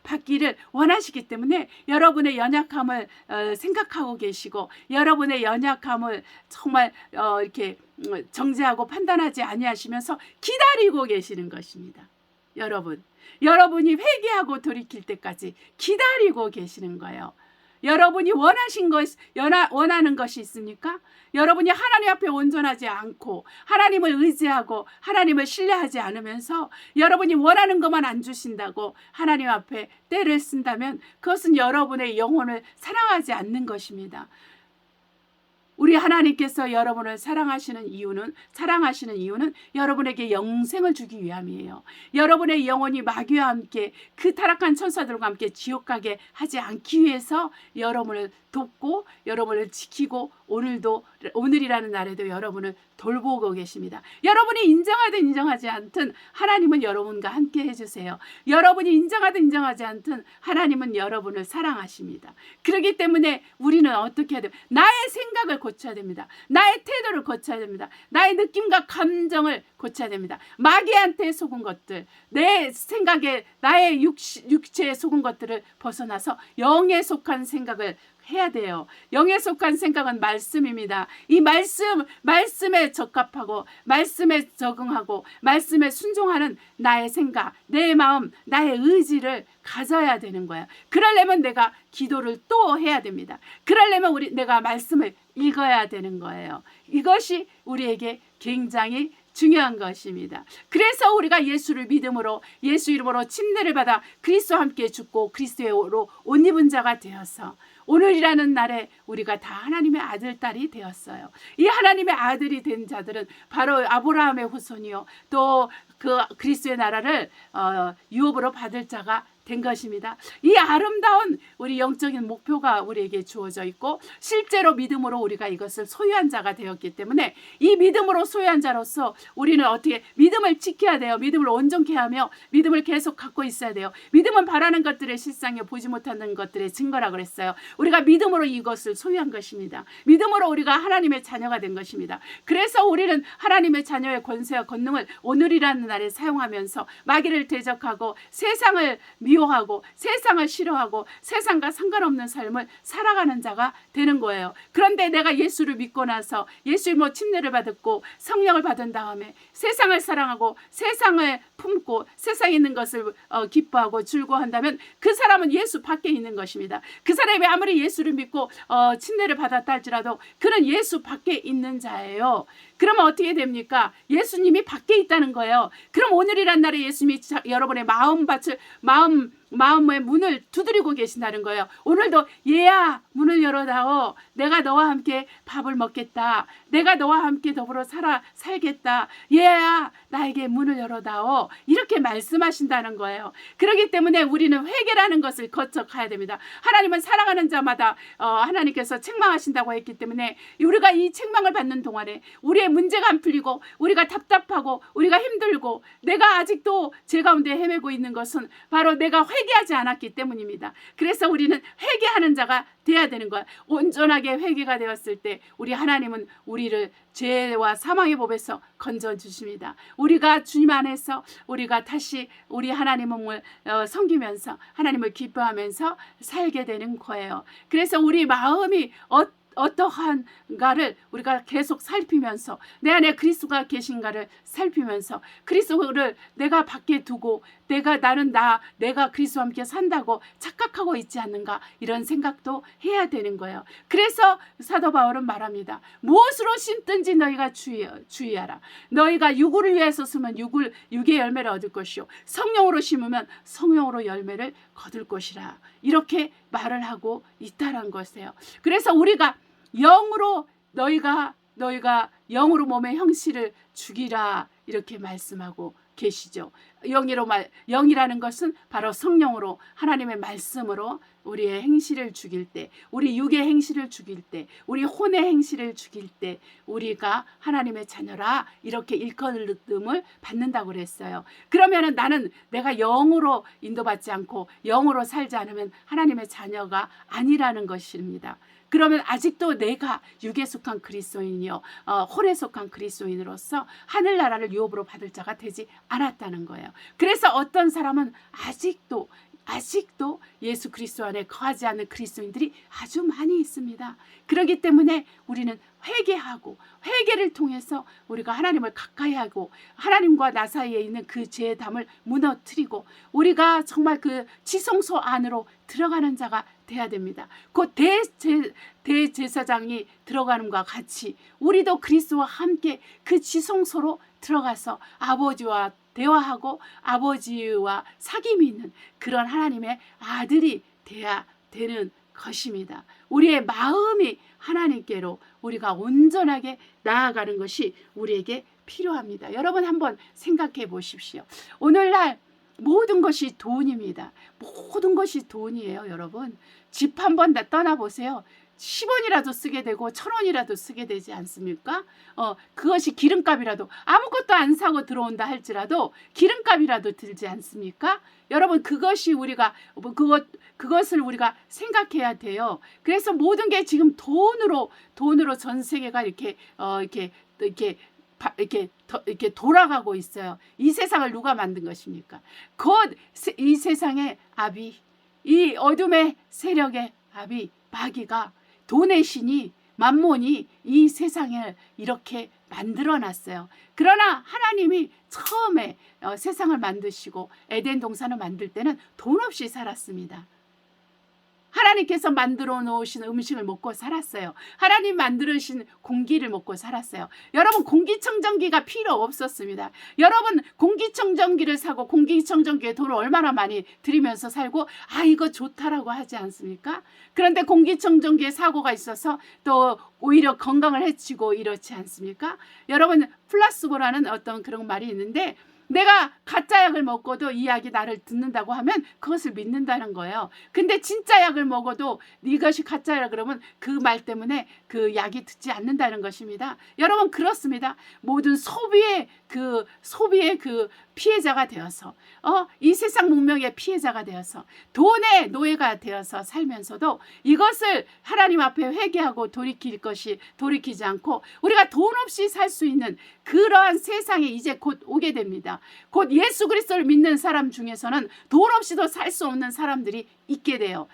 받기를 원하시기 때문에 여러분의 연약함을 생각하고 계시고 여러분의 연약함을 정말 이렇게 정죄하고 판단하지 아니하시면서 기다리고 계시는 것입니다. 여러분이 회개하고 돌이킬 때까지 기다리고 계시는 거예요. 여러분이 원하는 것이 있습니까? 여러분이 하나님 앞에 온전하지 않고 하나님을 의지하고 하나님을 신뢰하지 않으면서 여러분이 원하는 것만 안 주신다고 하나님 앞에 때를 쓴다면 그것은 여러분의 영혼을 사랑하지 않는 것입니다. 우리 하나님께서 여러분을 사랑하시는 이유는 여러분에게 영생을 주기 위함이에요. 여러분의 영혼이 마귀와 함께 그 타락한 천사들과 함께 지옥 가게 하지 않기 위해서 여러분을 돕고 여러분을 지키고 오늘이라는 날에도 여러분을 돌보고 계십니다. 여러분이 인정하든 인정하지 않든 하나님은 여러분과 함께 해주세요. 여러분이 인정하든 인정하지 않든 하나님은 여러분을 사랑하십니다. 그렇기 때문에 우리는 어떻게 해야 돼요? 나의 생각을 고쳐야 됩니다. 나의 태도를 고쳐야 됩니다. 나의 느낌과 감정을 고쳐야 됩니다. 마귀한테 속은 것들, 내 생각에 나의 육체에 속은 것들을 벗어나서 영에 속한 생각을 해야 돼요. 영에 속한 생각은 말씀입니다. 이 말씀에 적합하고 말씀에 적응하고 말씀에 순종하는 나의 생각, 내 마음, 나의 의지를 가져야 되는 거예요. 그러려면 내가 기도를 또 해야 됩니다. 그러려면 내가 말씀을 읽어야 되는 거예요. 이것이 우리에게 굉장히 중요한 것입니다. 그래서 우리가 예수를 믿음으로 예수 이름으로 침례를 받아 그리스도와 함께 죽고 그리스도로 옷 입은 자가 되어서 오늘이라는 날에 우리가 다 하나님의 아들, 딸이 되었어요. 이 하나님의 아들이 된 자들은 바로 아브라함의 후손이요. 또 그 그리스도의 나라를 유업으로 받을 자가 된 것입니다. 이 아름다운 우리 영적인 목표가 우리에게 주어져 있고 실제로 믿음으로 우리가 이것을 소유한 자가 되었기 때문에 이 믿음으로 소유한 자로서 우리는 어떻게 믿음을 지켜야 돼요. 믿음을 온전케 하며 믿음을 계속 갖고 있어야 돼요. 믿음은 바라는 것들의 실상이요 보지 못하는 것들의 증거라 그랬어요. 우리가 믿음으로 이것을 소유한 것입니다. 믿음으로 우리가 하나님의 자녀가 된 것입니다. 그래서 우리는 하나님의 자녀의 권세와 권능을 오늘이라는 날에 사용하면서 마귀를 대적하고 세상을 미워하고 세상을 싫어하고 세상과 상관없는 삶을 살아가는 자가 되는 거예요. 그런데 내가 예수를 믿고 나서 예수 이름으로 침례를 받았고 성령을 받은 다음에 세상을 사랑하고 세상을 품고 세상에 있는 것을 기뻐하고 즐거워한다면 그 사람은 예수 밖에 있는 것입니다. 그 사람이 아무리 예수를 믿고 침례를 받았다 할지라도 그는 예수 밖에 있는 자예요. 그러면 어떻게 됩니까? 예수님이 밖에 있다는 거예요. 그럼 오늘이란 날에 예수님이 여러분의 마음의 문을 두드리고 계신다는 거예요. 오늘도 얘야 문을 열어다오. 내가 너와 함께 밥을 먹겠다. 내가 너와 함께 더불어 살겠다. 얘야 나에게 문을 열어다오. 이렇게 말씀하신다는 거예요. 그렇기 때문에 우리는 회개라는 것을 거쳐 가야 됩니다. 하나님은 사랑하는 자마다 하나님께서 책망하신다고 했기 때문에 우리가 이 책망을 받는 동안에 우리의 문제가 안 풀리고 우리가 답답하고 우리가 힘들고 내가 아직도 제 가운데 헤매고 있는 것은 바로 내가 회개하지 않았기 때문입니다. 그래서 우리는 회개하는 자가 돼야 되는 거야. 온전하게 회개가 되었을 때 우리 하나님은 우리를 죄와 사망의 법에서 건져 주십니다. 우리가 주님 안에서 우리가 다시 우리 하나님을 섬기면서 하나님을 기뻐하면서 살게 되는 거예요. 그래서 우리 마음이 어떠한가를 우리가 계속 살피면서 내 안에 그리스도가 계신가를 살피면서 그리스도를 내가 밖에 두고 내가 그리스도와 함께 산다고 착각하고 있지 않는가 이런 생각도 해야 되는 거예요. 그래서 사도 바울은 말합니다. 무엇으로 심든지 너희가 주의하라. 너희가 육을 위해서 쓰면 육의 열매를 얻을 것이요 성령으로 심으면 성령으로 열매를 거둘 것이라. 이렇게 말을 하고 있다는 것이에요. 그래서 우리가 영으로 너희가 영으로 몸의 형실을 죽이라 이렇게 말씀하고 계시죠. 영이라는 것은 바로 성령으로 하나님의 말씀으로 우리의 행실을 죽일 때, 우리 육의 행실을 죽일 때, 우리 혼의 행실을 죽일 때 우리가 하나님의 자녀라 이렇게 일컬음을 받는다고 그랬어요. 그러면은 나는 내가 영으로 인도받지 않고 영으로 살지 않으면 하나님의 자녀가 아니라는 것입니다. 그러면 아직도 내가 육에 속한 그리스도인이요 홀에 속한 그리스도인으로서 하늘나라를 유업으로 받을 자가 되지 않았다는 거예요. 그래서 어떤 사람은 아직도 예수 그리스도 안에 거하지 않는 그리스도인들이 아주 많이 있습니다. 그렇기 때문에 우리는 회개하고 회개를 통해서 우리가 하나님을 가까이 하고 하나님과 나 사이에 있는 그 죄의 담을 무너뜨리고 우리가 정말 그 지성소 안으로 들어가는 자가 돼야 됩니다. 곧 대제사장이 들어가는과 같이 우리도 그리스도와 함께 그 지성소로 들어가서 아버지와 대화하고 아버지와 사귐이 있는 그런 하나님의 아들이 돼야 되는 것입니다. 우리의 마음이 하나님께로 우리가 온전하게 나아가는 것이 우리에게 필요합니다. 여러분 한번 생각해 보십시오. 오늘날 모든 것이 돈입니다. 모든 것이 돈이에요, 여러분. 집 한 번 다 떠나보세요. 10원이라도 쓰게 되고 1,000원이라도 쓰게 되지 않습니까? 그것이 기름값이라도 아무것도 안 사고 들어온다 할지라도 기름값이라도 들지 않습니까? 여러분 그것이 우리가 그것을 우리가 생각해야 돼요. 그래서 모든 게 지금 돈으로 전 세계가 이렇게 돌아가고 있어요. 이 세상을 누가 만든 것입니까? 곧 이 세상의 아비, 이 어둠의 세력의 아비 마귀가 돈의 신이 만몬이 이 세상을 이렇게 만들어놨어요. 그러나 하나님이 처음에 세상을 만드시고 에덴 동산을 만들 때는 돈 없이 살았습니다. 하나님께서 만들어 놓으신 음식을 먹고 살았어요. 하나님 만드신 공기를 먹고 살았어요. 여러분 공기청정기가 필요 없었습니다. 여러분 공기청정기를 사고 공기청정기에 돈을 얼마나 많이 들이면서 살고 이거 좋다라고 하지 않습니까? 그런데 공기청정기에 사고가 있어서 또 오히려 건강을 해치고 이렇지 않습니까? 여러분 플라스보라는 어떤 그런 말이 있는데 내가 가짜 약을 먹고도 이 약이 나를 듣는다고 하면 그것을 믿는다는 거예요. 근데 진짜 약을 먹어도 이것이 가짜라 그러면 그 말 때문에 그 약이 듣지 않는다는 것입니다. 여러분 그렇습니다. 모든 소비의 그 피해자가 되어서 이 세상 문명의 피해자가 되어서 돈의 노예가 되어서 살면서도 이것을 하나님 앞에 회개하고 돌이키지 않고 우리가 돈 없이 살 수 있는 그러한 세상에 이제 곧 오게 됩니다. 곧 예수 그리스도를 믿는 사람 중에서는 돈 없이도 살 수 없는 사람들이 있게 돼요.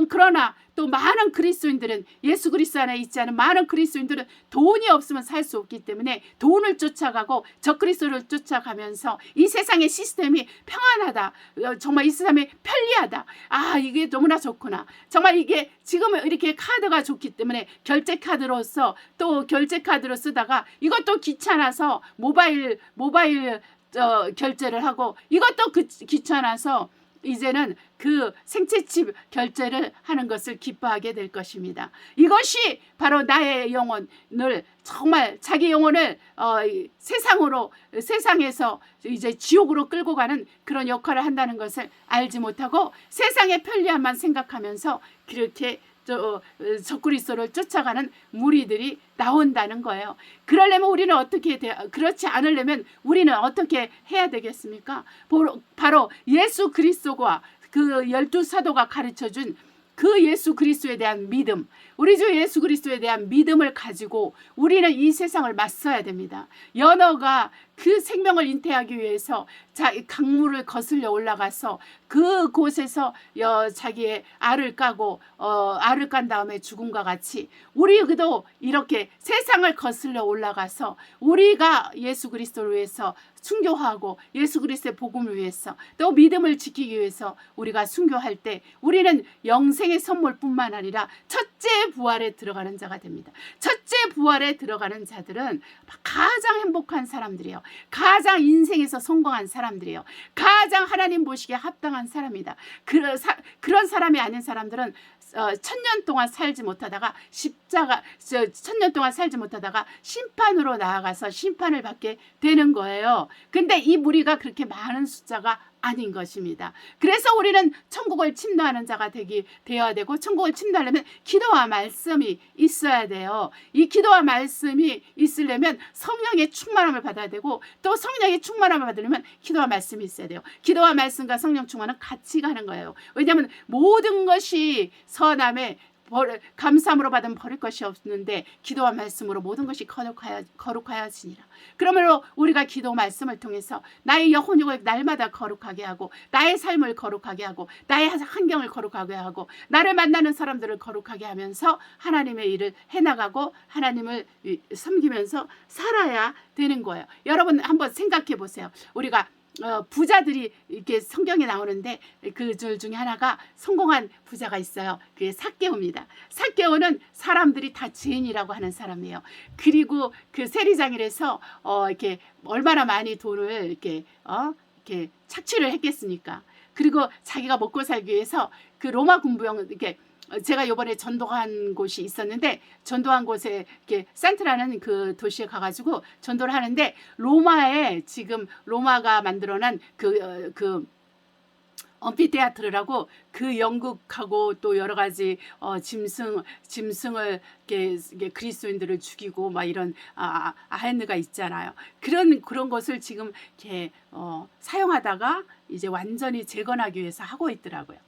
그러나 또 많은 그리스도인들은 예수 그리스도 안에 있지 않은 많은 그리스도인들은 돈이 없으면 살 수 없기 때문에 돈을 쫓아가고 적그리스도를 쫓아가면서 이 세상의 시스템이 평안하다. 정말 이 세상이 편리하다. 이게 너무나 좋구나. 정말 이게 지금은 이렇게 카드가 좋기 때문에 결제 카드로 쓰다가 이것도 귀찮아서 모바일 결제를 하고 이것도 귀찮아서 이제는 그 생체칩 결제를 하는 것을 기뻐하게 될 것입니다. 이것이 바로 나의 영혼을 정말 자기 영혼을 세상에서 이제 지옥으로 끌고 가는 그런 역할을 한다는 것을 알지 못하고 세상의 편리함만 생각하면서 그렇게 적그리스도를 쫓아가는 무리들이 나온다는 거예요. 그러려면 우리는 그렇지 않으려면 우리는 어떻게 해야 되겠습니까? 바로 예수 그리스도와 그 12사도가 가르쳐준 그 예수 그리스도에 대한 믿음, 우리 주 예수 그리스도에 대한 믿음을 가지고 우리는 이 세상을 맞서야 됩니다. 연어가 그 생명을 인태하기 위해서 강물을 거슬려 올라가서 그곳에서 자기의 알을 까고 알을 깐 다음에 죽음과 같이 우리도 이렇게 세상을 거슬려 올라가서 우리가 예수 그리스도를 위해서 순교하고 예수 그리스도의 복음을 위해서 또 믿음을 지키기 위해서 우리가 순교할 때 우리는 영생의 선물뿐만 아니라 첫 첫째 부활에 들어가는 자가 됩니다. 첫째 부활에 들어가는 자들은 가장 행복한 사람들이에요. 가장 인생에서 성공한 사람들이에요. 가장 하나님 보시기에 합당한 사람이다. 그런 사람이 아닌 사람들은 1000년 동안 살지 못하다가 심판으로 나아가서 심판을 받게 되는 거예요. 근데 이 무리가 그렇게 많은 숫자가 아닌 것입니다. 그래서 우리는 천국을 침노하는 자가 되어야 되고, 천국을 침노하려면 기도와 말씀이 있어야 돼요. 이 기도와 말씀이 있으려면 성령의 충만함을 받아야 되고, 또 성령의 충만함을 받으려면 기도와 말씀이 있어야 돼요. 기도와 말씀과 성령 충만은 같이 가는 거예요. 왜냐하면 모든 것이 선함에 감사함으로 받으면 버릴 것이 없는데 기도와 말씀으로 모든 것이 거룩하여지니라. 그러므로 우리가 기도 말씀을 통해서 나의 영혼을 날마다 거룩하게 하고, 나의 삶을 거룩하게 하고, 나의 환경을 거룩하게 하고, 나를 만나는 사람들을 거룩하게 하면서 하나님의 일을 해나가고 하나님을 섬기면서 살아야 되는 거예요. 여러분 한번 생각해 보세요. 우리가 부자들이 이렇게 성경에 나오는데 그들 중에 하나가 성공한 부자가 있어요. 그게 삭개오입니다. 삭개오는 사람들이 다 죄인이라고 하는 사람이에요. 그리고 그 세리장이라서 이렇게 얼마나 많이 돈을 이렇게 착취를 했겠습니까? 그리고 자기가 먹고 살기 위해서 그 로마 군부영 이렇게 제가 이번에 전도한 곳이 있었는데, 전도한 곳에 이렇게 산트라는 그 도시에 가가지고 전도를 하는데, 로마에 지금 로마가 만들어낸 그 엄피테아트르라고 그 연극하고 또 여러 가지 짐승을 이렇게 그리스도인들을 죽이고 막 이런 아헨느가 있잖아요. 그런 것을 지금 이렇게 사용하다가 이제 완전히 재건하기 위해서 하고 있더라고요.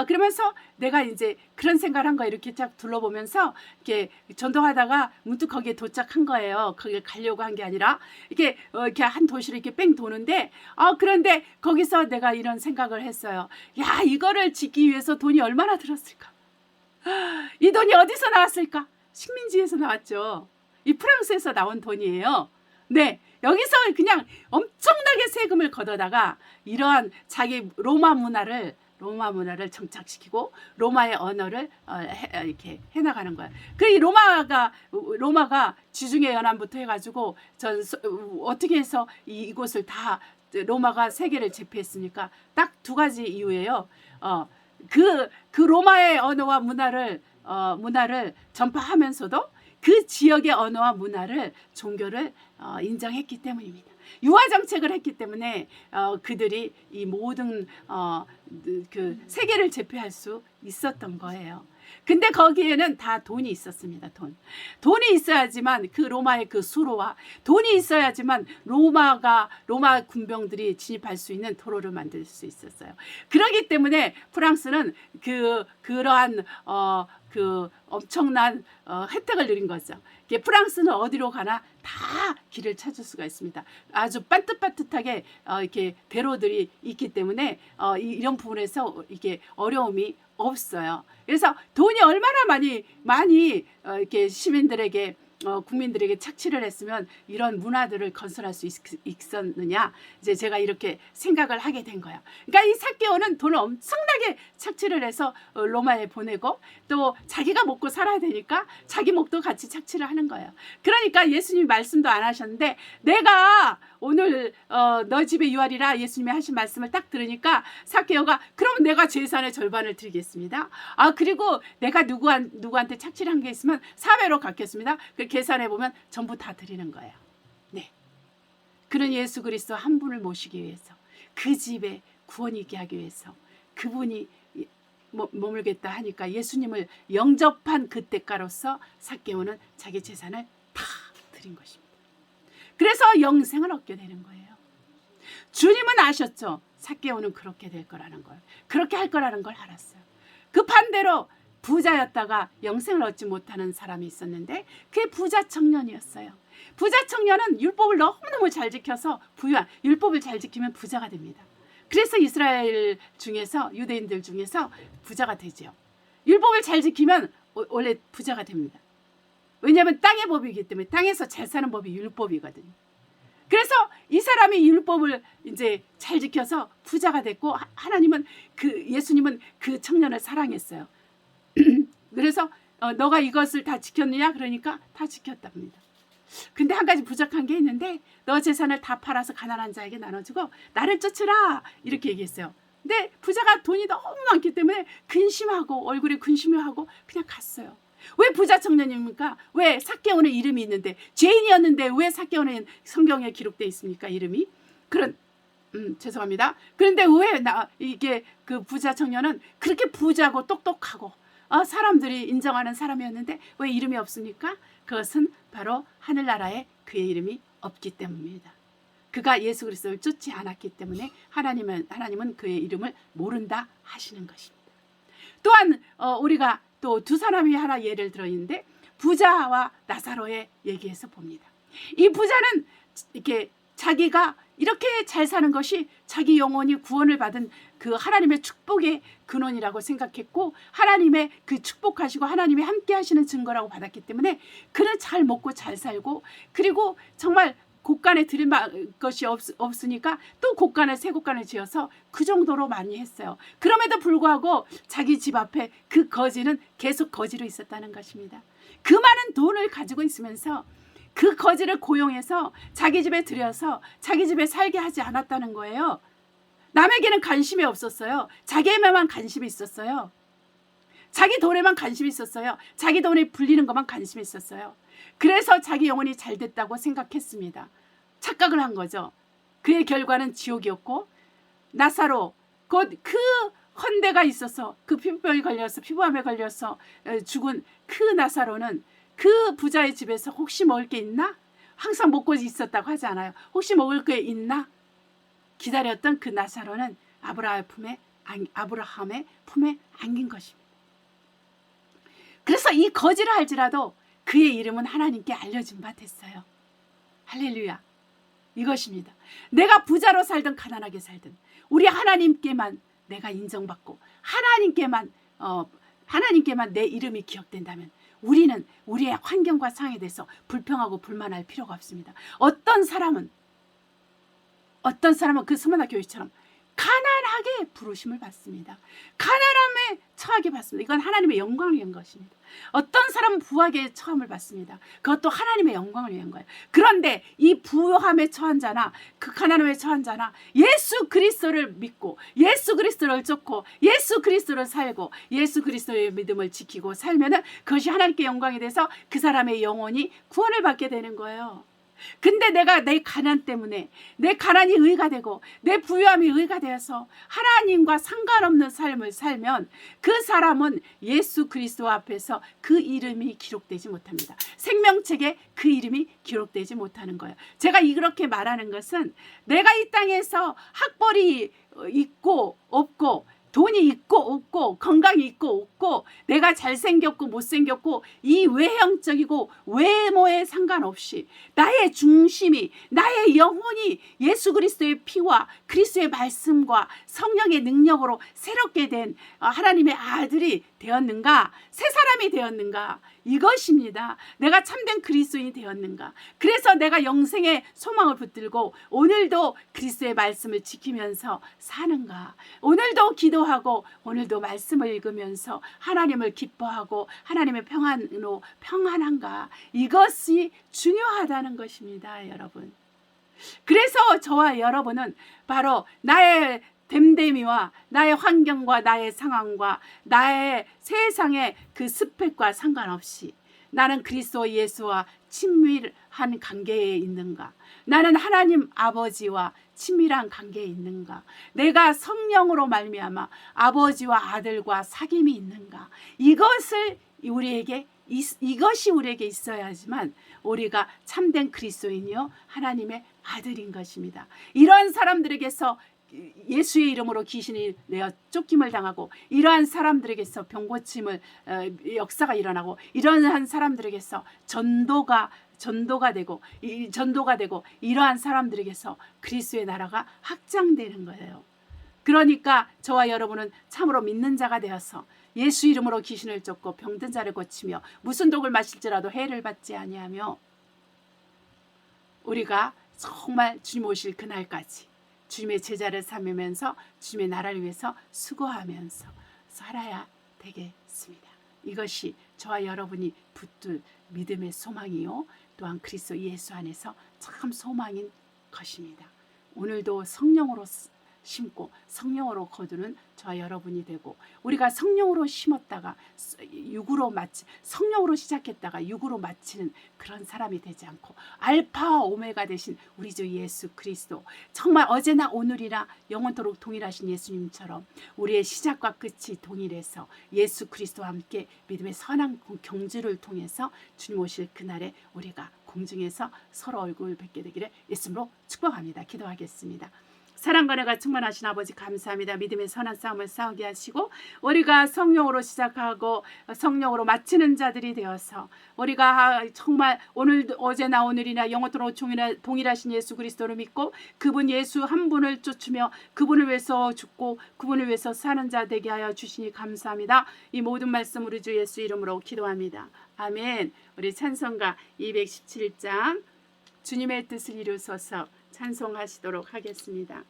그러면서 내가 이제 그런 생각을 한 거예요. 이렇게 쫙 둘러보면서 이렇게 전도하다가 문득 거기에 도착한 거예요. 거기에 가려고 한 게 아니라 이렇게 한 도시를 이렇게 뺑 도는데, 그런데 거기서 내가 이런 생각을 했어요. 야, 이거를 짓기 위해서 돈이 얼마나 들었을까? 이 돈이 어디서 나왔을까? 식민지에서 나왔죠. 이 프랑스에서 나온 돈이에요. 네, 여기서 그냥 엄청나게 세금을 걷어다가 이러한 자기 로마 문화를 정착시키고 로마의 언어를 이렇게 해나가는 거야. 그 로마가 지중해 연안부터 해가지고 어떻게 해서 이곳을 다 로마가 세계를 제패했습니까? 딱 두 가지 이유예요. 그 로마의 언어와 문화를 전파하면서도 그 지역의 언어와 문화를, 종교를 인정했기 때문입니다. 유화 정책을 했기 때문에 그들이 이 모든 그 세계를 제패할 수 있었던 거예요. 근데 거기에는 다 돈이 있었습니다. 돈이 있어야지만 그 로마의 그 수로와 돈이 있어야지만 로마 군병들이 진입할 수 있는 도로를 만들 수 있었어요. 그렇기 때문에 프랑스는 그러한 그 엄청난 혜택을 누린 거죠. 프랑스는 어디로 가나 다 길을 찾을 수가 있습니다. 아주 반듯반듯하게 이렇게 대로들이 있기 때문에 이런 부분에서 이게 어려움이 없어요. 그래서 돈이 얼마나 많이 이렇게 시민들에게 국민들에게 착취를 했으면 이런 문화들을 건설할 수 있었느냐, 이제 제가 이렇게 생각을 하게 된 거예요. 그러니까 이 삭개오는 돈을 엄청나게 착취를 해서 로마에 보내고, 또 자기가 먹고 살아야 되니까 자기 목도 같이 착취를 하는 거예요. 그러니까 예수님이 말씀도 안 하셨는데, 내가 오늘 너 집에 유하리라 예수님이 하신 말씀을 딱 들으니까 삭개오가, 그럼 내가 재산의 절반을 드리겠습니다. 그리고 내가 누구한테 착취를 한 게 있으면 4배로 갚겠습니다. 그 계산해 보면 전부 다 드리는 거예요. 네. 그런 예수 그리스도 한 분을 모시기 위해서, 그 집에 구원이 있게 하기 위해서 그분이 머물겠다 하니까 예수님을 영접한 그 대가로서 삭개오는 자기 재산을 다 드린 것입니다. 그래서 영생을 얻게 되는 거예요. 주님은 아셨죠? 삭개오는 그렇게 될 거라는 걸, 그렇게 할 거라는 걸 알았어요. 그 반대로 부자였다가 영생을 얻지 못하는 사람이 있었는데, 그게 부자 청년이었어요. 부자 청년은 율법을 너무너무 잘 지켜서 율법을 잘 지키면 부자가 됩니다. 그래서 이스라엘 중에서, 유대인들 중에서 부자가 되죠. 율법을 잘 지키면 원래 부자가 됩니다. 왜냐하면 땅의 법이기 때문에, 땅에서 잘 사는 법이 율법이거든요. 그래서 이 사람이 율법을 이제 잘 지켜서 부자가 됐고, 예수님은 그 청년을 사랑했어요. 그래서 너가 이것을 다 지켰느냐? 그러니까 다 지켰답니다. 근데 한 가지 부족한 게 있는데 너 재산을 다 팔아서 가난한 자에게 나눠주고 나를 쫓으라 이렇게 얘기했어요. 근데 부자가 돈이 너무 많기 때문에 근심하고 얼굴에 근심하고 그냥 갔어요. 왜 부자 청년입니까? 왜 삭개오는 이름이 있는데 죄인이었는데 왜 삭개오는 성경에 기록되어 있습니까? 이름이 죄송합니다. 그런데 왜 이게 그 부자 청년은 그렇게 부자고 똑똑하고 사람들이 인정하는 사람이었는데 왜 이름이 없습니까? 그것은 바로 하늘나라에 그의 이름이 없기 때문입니다. 그가 예수 그리스도를 쫓지 않았기 때문에 하나님은 그의 이름을 모른다 하시는 것입니다. 또한 우리가 또 두 사람이 하나 예를 들어 있는데 부자와 나사로의 얘기에서 봅니다. 이 부자는 이렇게 자기가 이렇게 잘 사는 것이 자기 영혼이 구원을 받은 그 하나님의 축복의 근원이라고 생각했고 하나님의 그 축복하시고 하나님이 함께 하시는 증거라고 받았기 때문에 그는 잘 먹고 잘 살고 그리고 정말 곳간에 드릴 것이 없으니까 또 곳간을 새 곳간을 지어서 그 정도로 많이 했어요. 그럼에도 불구하고 자기 집 앞에 그 거지는 계속 거지로 있었다는 것입니다. 그 많은 돈을 가지고 있으면서 그 거지를 고용해서 자기 집에 들여서 자기 집에 살게 하지 않았다는 거예요. 남에게는 관심이 없었어요. 자기에만 관심이 있었어요. 자기 돈에만 관심이 있었어요. 자기 돈에 불리는 것만 관심이 있었어요. 그래서 자기 영혼이 잘 됐다고 생각했습니다. 착각을 한 거죠. 그의 결과는 지옥이었고 나사로 곧 그 헌대가 있어서 그 피부병이 걸려서 피부암에 걸려서 죽은 그 나사로는 그 부자의 집에서 혹시 먹을 게 있나? 항상 먹고 있었다고 하지 않아요. 혹시 먹을 게 있나? 기다렸던 그 나사로는 아브라함의 품에 안긴 것입니다. 그래서 이 거지를 할지라도 그의 이름은 하나님께 알려진 바 됐어요. 할렐루야. 이것입니다. 내가 부자로 살든 가난하게 살든 우리 하나님께만 내가 인정받고 하나님께만 내 이름이 기억된다면 우리는 우리의 환경과 상황에 대해서 불평하고 불만할 필요가 없습니다. 어떤 사람은 그 스무나 교회처럼 가난하게 부르심을 받습니다. 가난함에 처하게 받습니다. 이건 하나님의 영광을 위한 것입니다. 어떤 사람은 부하게 처함을 받습니다. 그것도 하나님의 영광을 위한 거예요. 그런데 이 부함에 처한 자나 그 가난함에 처한 자나 예수 그리스도를 믿고 예수 그리스도를 쫓고 예수 그리스도를 살고 예수 그리스도의 믿음을 지키고 살면은 그것이 하나님께 영광이 돼서 그 사람의 영혼이 구원을 받게 되는 거예요. 근데 내가 내 가난 때문에 내 가난이 의가 되고 내 부유함이 의가 되어서 하나님과 상관없는 삶을 살면 그 사람은 예수 그리스도 앞에서 그 이름이 기록되지 못합니다. 생명책에 그 이름이 기록되지 못하는 거예요. 제가 이렇게 말하는 것은 내가 이 땅에서 학벌이 있고 없고 돈이 있고 없고 건강이 있고 없고 내가 잘생겼고 못생겼고 이 외형적이고 외모에 상관없이 나의 중심이 나의 영혼이 예수 그리스도의 피와 그리스도의 말씀과 성령의 능력으로 새롭게 된 하나님의 아들이 되었는가? 새 사람이 되었는가? 이것입니다. 내가 참된 그리스도인이 되었는가? 그래서 내가 영생의 소망을 붙들고 오늘도 그리스도의 말씀을 지키면서 사는가? 오늘도 기도하고 오늘도 말씀을 읽으면서 하나님을 기뻐하고 하나님의 평안으로 평안한가? 이것이 중요하다는 것입니다, 여러분. 그래서 저와 여러분은 바로 나의 됨됨이와 나의 환경과 나의 상황과 나의 세상의 그 스펙과 상관없이 나는 그리스도 예수와 친밀한 관계에 있는가? 나는 하나님 아버지와 친밀한 관계에 있는가? 내가 성령으로 말미암아 아버지와 아들과 사귐이 있는가? 이것이 우리에게 있어야지만 우리가 참된 그리스도인이요 하나님의 아들인 것입니다. 이런 사람들에게서 예수의 이름으로 귀신이 내어 쫓김을 당하고 이러한 사람들에게서 병고침을 역사가 일어나고 이러한 사람들에게서 전도가 되고 이러한 사람들에게서 그리스도의 나라가 확장되는 거예요. 그러니까 저와 여러분은 참으로 믿는 자가 되어서 예수 이름으로 귀신을 쫓고 병든 자를 고치며 무슨 독을 마실지라도 해를 받지 아니하며 우리가 정말 주님 오실 그날까지 주님의 제자를 삼으면서 주님의 나라를 위해서 수고하면서 살아야 되겠습니다. 이것이 저와 여러분이 붙들 믿음의 소망이요 또한 그리스도 예수 안에서 참 소망인 것입니다. 오늘도 성령으로 심고 성령으로 거두는 저와 여러분이 되고, 우리가 성령으로 심었다가 육으로 성령으로 시작했다가 육으로 마치는 그런 사람이 되지 않고 알파 오메가 되신 우리 주 예수 그리스도, 정말 어제나 오늘이나 영원토록 동일하신 예수님처럼 우리의 시작과 끝이 동일해서 예수 그리스도와 함께 믿음의 선한 경주를 통해서 주님 오실 그날에 우리가 공중에서 서로 얼굴 뵙게 되기를 예수님으로 축복합니다. 기도하겠습니다. 사랑과 은혜가 충만하신 아버지 감사합니다. 믿음의 선한 싸움을 싸우게 하시고 우리가 성령으로 시작하고 성령으로 마치는 자들이 되어서 우리가 정말 오늘 어제나 오늘이나 영원토록 동일하신 예수 그리스도를 믿고 그분 예수 한 분을 쫓으며 그분을 위해서 죽고 그분을 위해서 사는 자 되게 하여 주시니 감사합니다. 이 모든 말씀 우리 주 예수 이름으로 기도합니다. 아멘. 우리 찬송가 217장 주님의 뜻을 이루소서 찬송하시도록 하겠습니다.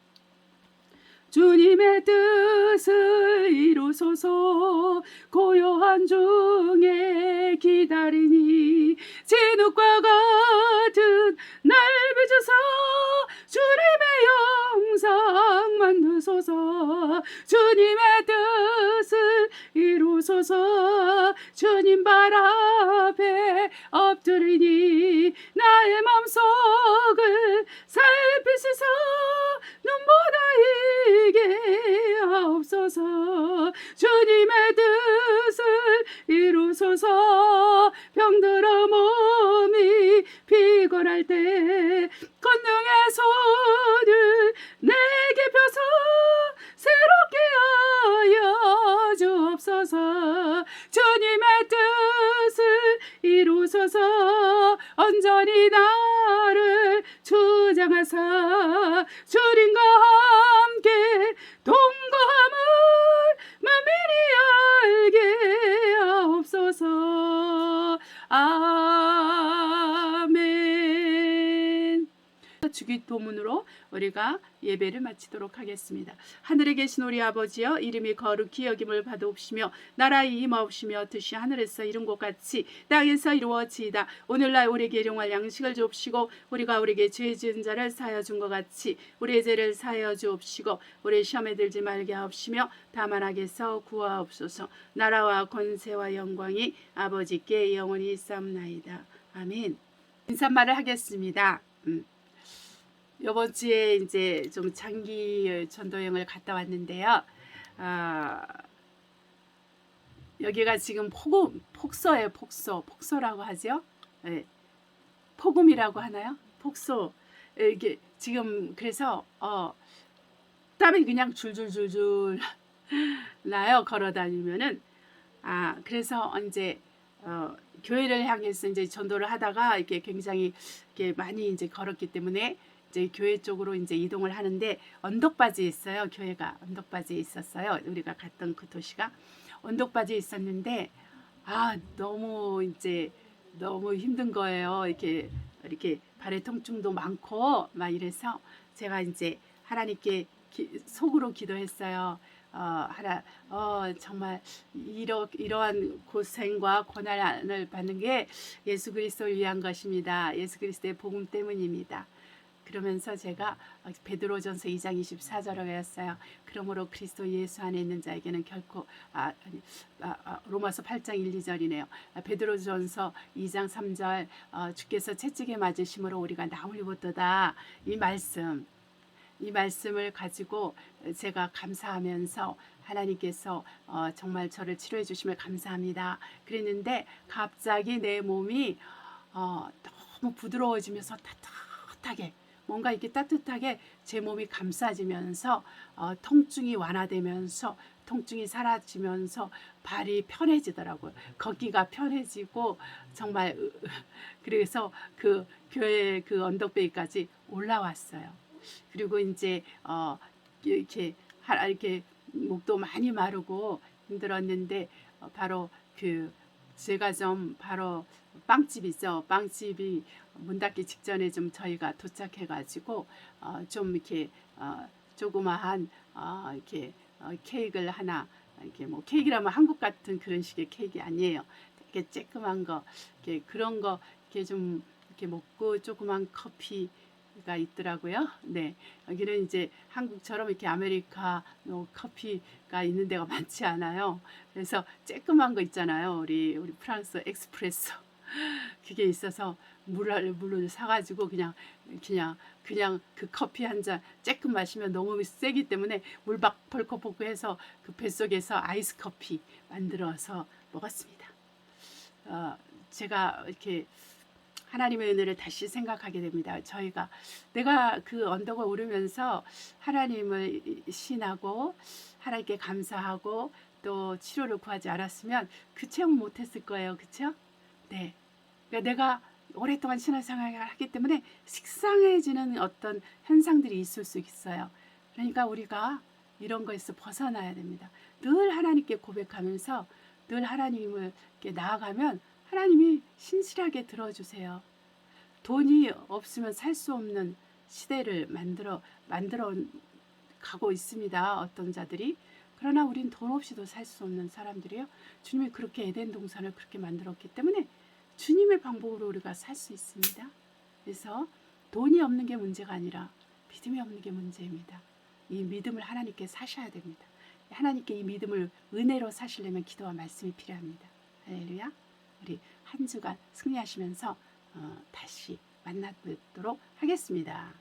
주님의 뜻을 이루소서 고요한 중에 기다리니 진흙과 같은 날 빚으사 주님의 영상 만드소서 주님의 뜻을 이루소서 주님 발 앞에 엎드리니 나의 맘속을 살피시사 눈보다 이게 하옵소서 주님의 뜻을 이루소서 병들어 몸이 피곤할 때 권능의 손을 내게 펴서 새롭게 하여 주옵소서 주님의 뜻을 이루소서 온전히 나를 주장하사 주님과 함께 동거함을 만민이 알게 하옵소서. 아멘. 주기도문으로 우리가 예배를 마치도록 하겠습니다. 하늘에 계신 우리 아버지여 이름이 거룩히 여김을 받아옵시며 나라의 임하옵시며 뜻이 하늘에서 이룬 것 같이 땅에서 이루어지이다. 오늘날 우리에게 일용할 양식을 주옵시고 우리가 우리에게 죄 지은 자를 사하여 준 것 같이 우리의 죄를 사하여 주옵시고 우리 시험에 들지 말게 하옵시며 다만 악에서 구하옵소서. 나라와 권세와 영광이 아버지께 영원히 있사옵나이다. 아멘. 인사말을 하겠습니다. 이번 주에 이제 좀 장기 전도 여행을 갔다 왔는데요. 여기가 지금 폭소예요. 폭소라고 하죠. 네. 폭음이라고 하나요? 폭소. 이게 지금 그래서 땀이 그냥 줄줄줄줄 나요. 걸어 다니면은. 그래서 이제 교회를 향해서 이제 전도를 하다가 이렇게 굉장히 이렇게 많이 이제 걸었기 때문에 이제 교회 쪽으로 이제 이동을 하는데 언덕바지에 있어요. 교회가 언덕바지에 있었어요. 우리가 갔던 그 도시가 언덕바지에 있었는데 너무 힘든 거예요. 이렇게 발에 통증도 많고 막 이래서 제가 이제 하나님께 속으로 기도했어요. 정말 이러한 고생과 고난을 받는 게 예수 그리스도를 위한 것입니다. 예수 그리스도의 복음 때문입니다. 그러면서 제가 베드로전서 2장 24절을 외웠어요. 그러므로 그리스도 예수 안에 있는 자에게는 결코 로마서 8장 1, 2절이네요. 베드로전서 2장 3절 주께서 채찍에 맞으심으로 우리가 나을 입었도다. 이 말씀을 가지고 제가 감사하면서 하나님께서 정말 저를 치료해 주심을 감사합니다. 그랬는데 갑자기 내 몸이 너무 부드러워지면서 따뜻하게 뭔가 이렇게 따뜻하게 제 몸이 감싸지면서 통증이 완화되면서 통증이 사라지면서 발이 편해지더라고요. 걷기가 편해지고 정말 그래서 그 교회 그 언덕배기까지 올라왔어요. 그리고 이제 이렇게 목도 많이 마르고 힘들었는데 바로 제가 좀 바로 빵집이죠. 빵집이 문 닫기 직전에 좀 저희가 도착해가지고 좀 이렇게 조그마한 이렇게 케이크를 하나 이렇게 뭐 케이크라면 한국 같은 그런 식의 케이크 아니에요. 되게 쬐끄만 거, 이렇게 그런 거 이렇게 좀 이렇게 먹고 조그만 커피가 있더라고요. 네, 여기는 이제 한국처럼 이렇게 아메리카노 커피가 있는 데가 많지 않아요. 그래서 쬐끄만 거 있잖아요. 우리 프랑스 엑스프레소 그게 있어서 물을 사가지고 그냥 그 커피 한 잔 쬐끔 마시면 너무 세기 때문에 물 막 벌컥벌컥 해서 그 뱃속에서 아이스 커피 만들어서 먹었습니다. 제가 이렇게 하나님의 은혜를 다시 생각하게 됩니다. 내가 그 언덕을 오르면서 하나님을 신하고 하나님께 감사하고 또 치료를 구하지 않았으면 그 체험 못했을 거예요. 그렇죠? 네. 그러니까 내가 오랫동안 신앙생활을 하기 때문에 식상해지는 어떤 현상들이 있을 수 있어요. 그러니까 우리가 이런 거에서 벗어나야 됩니다. 늘 하나님께 고백하면서 늘 하나님을 이렇게 나아가면 하나님이 신실하게 들어주세요. 돈이 없으면 살 수 없는 시대를 만들어 가고 있습니다. 어떤 자들이. 그러나 우린 돈 없이도 살 수 없는 사람들이에요. 주님이 그렇게 에덴 동산을 그렇게 만들었기 때문에 주님의 방법으로 우리가 살 수 있습니다. 그래서 돈이 없는 게 문제가 아니라 믿음이 없는 게 문제입니다. 이 믿음을 하나님께 사셔야 됩니다. 하나님께 이 믿음을 은혜로 사시려면 기도와 말씀이 필요합니다. 할렐루야. 우리 한 주간 승리하시면서 다시 만나뵙도록 하겠습니다.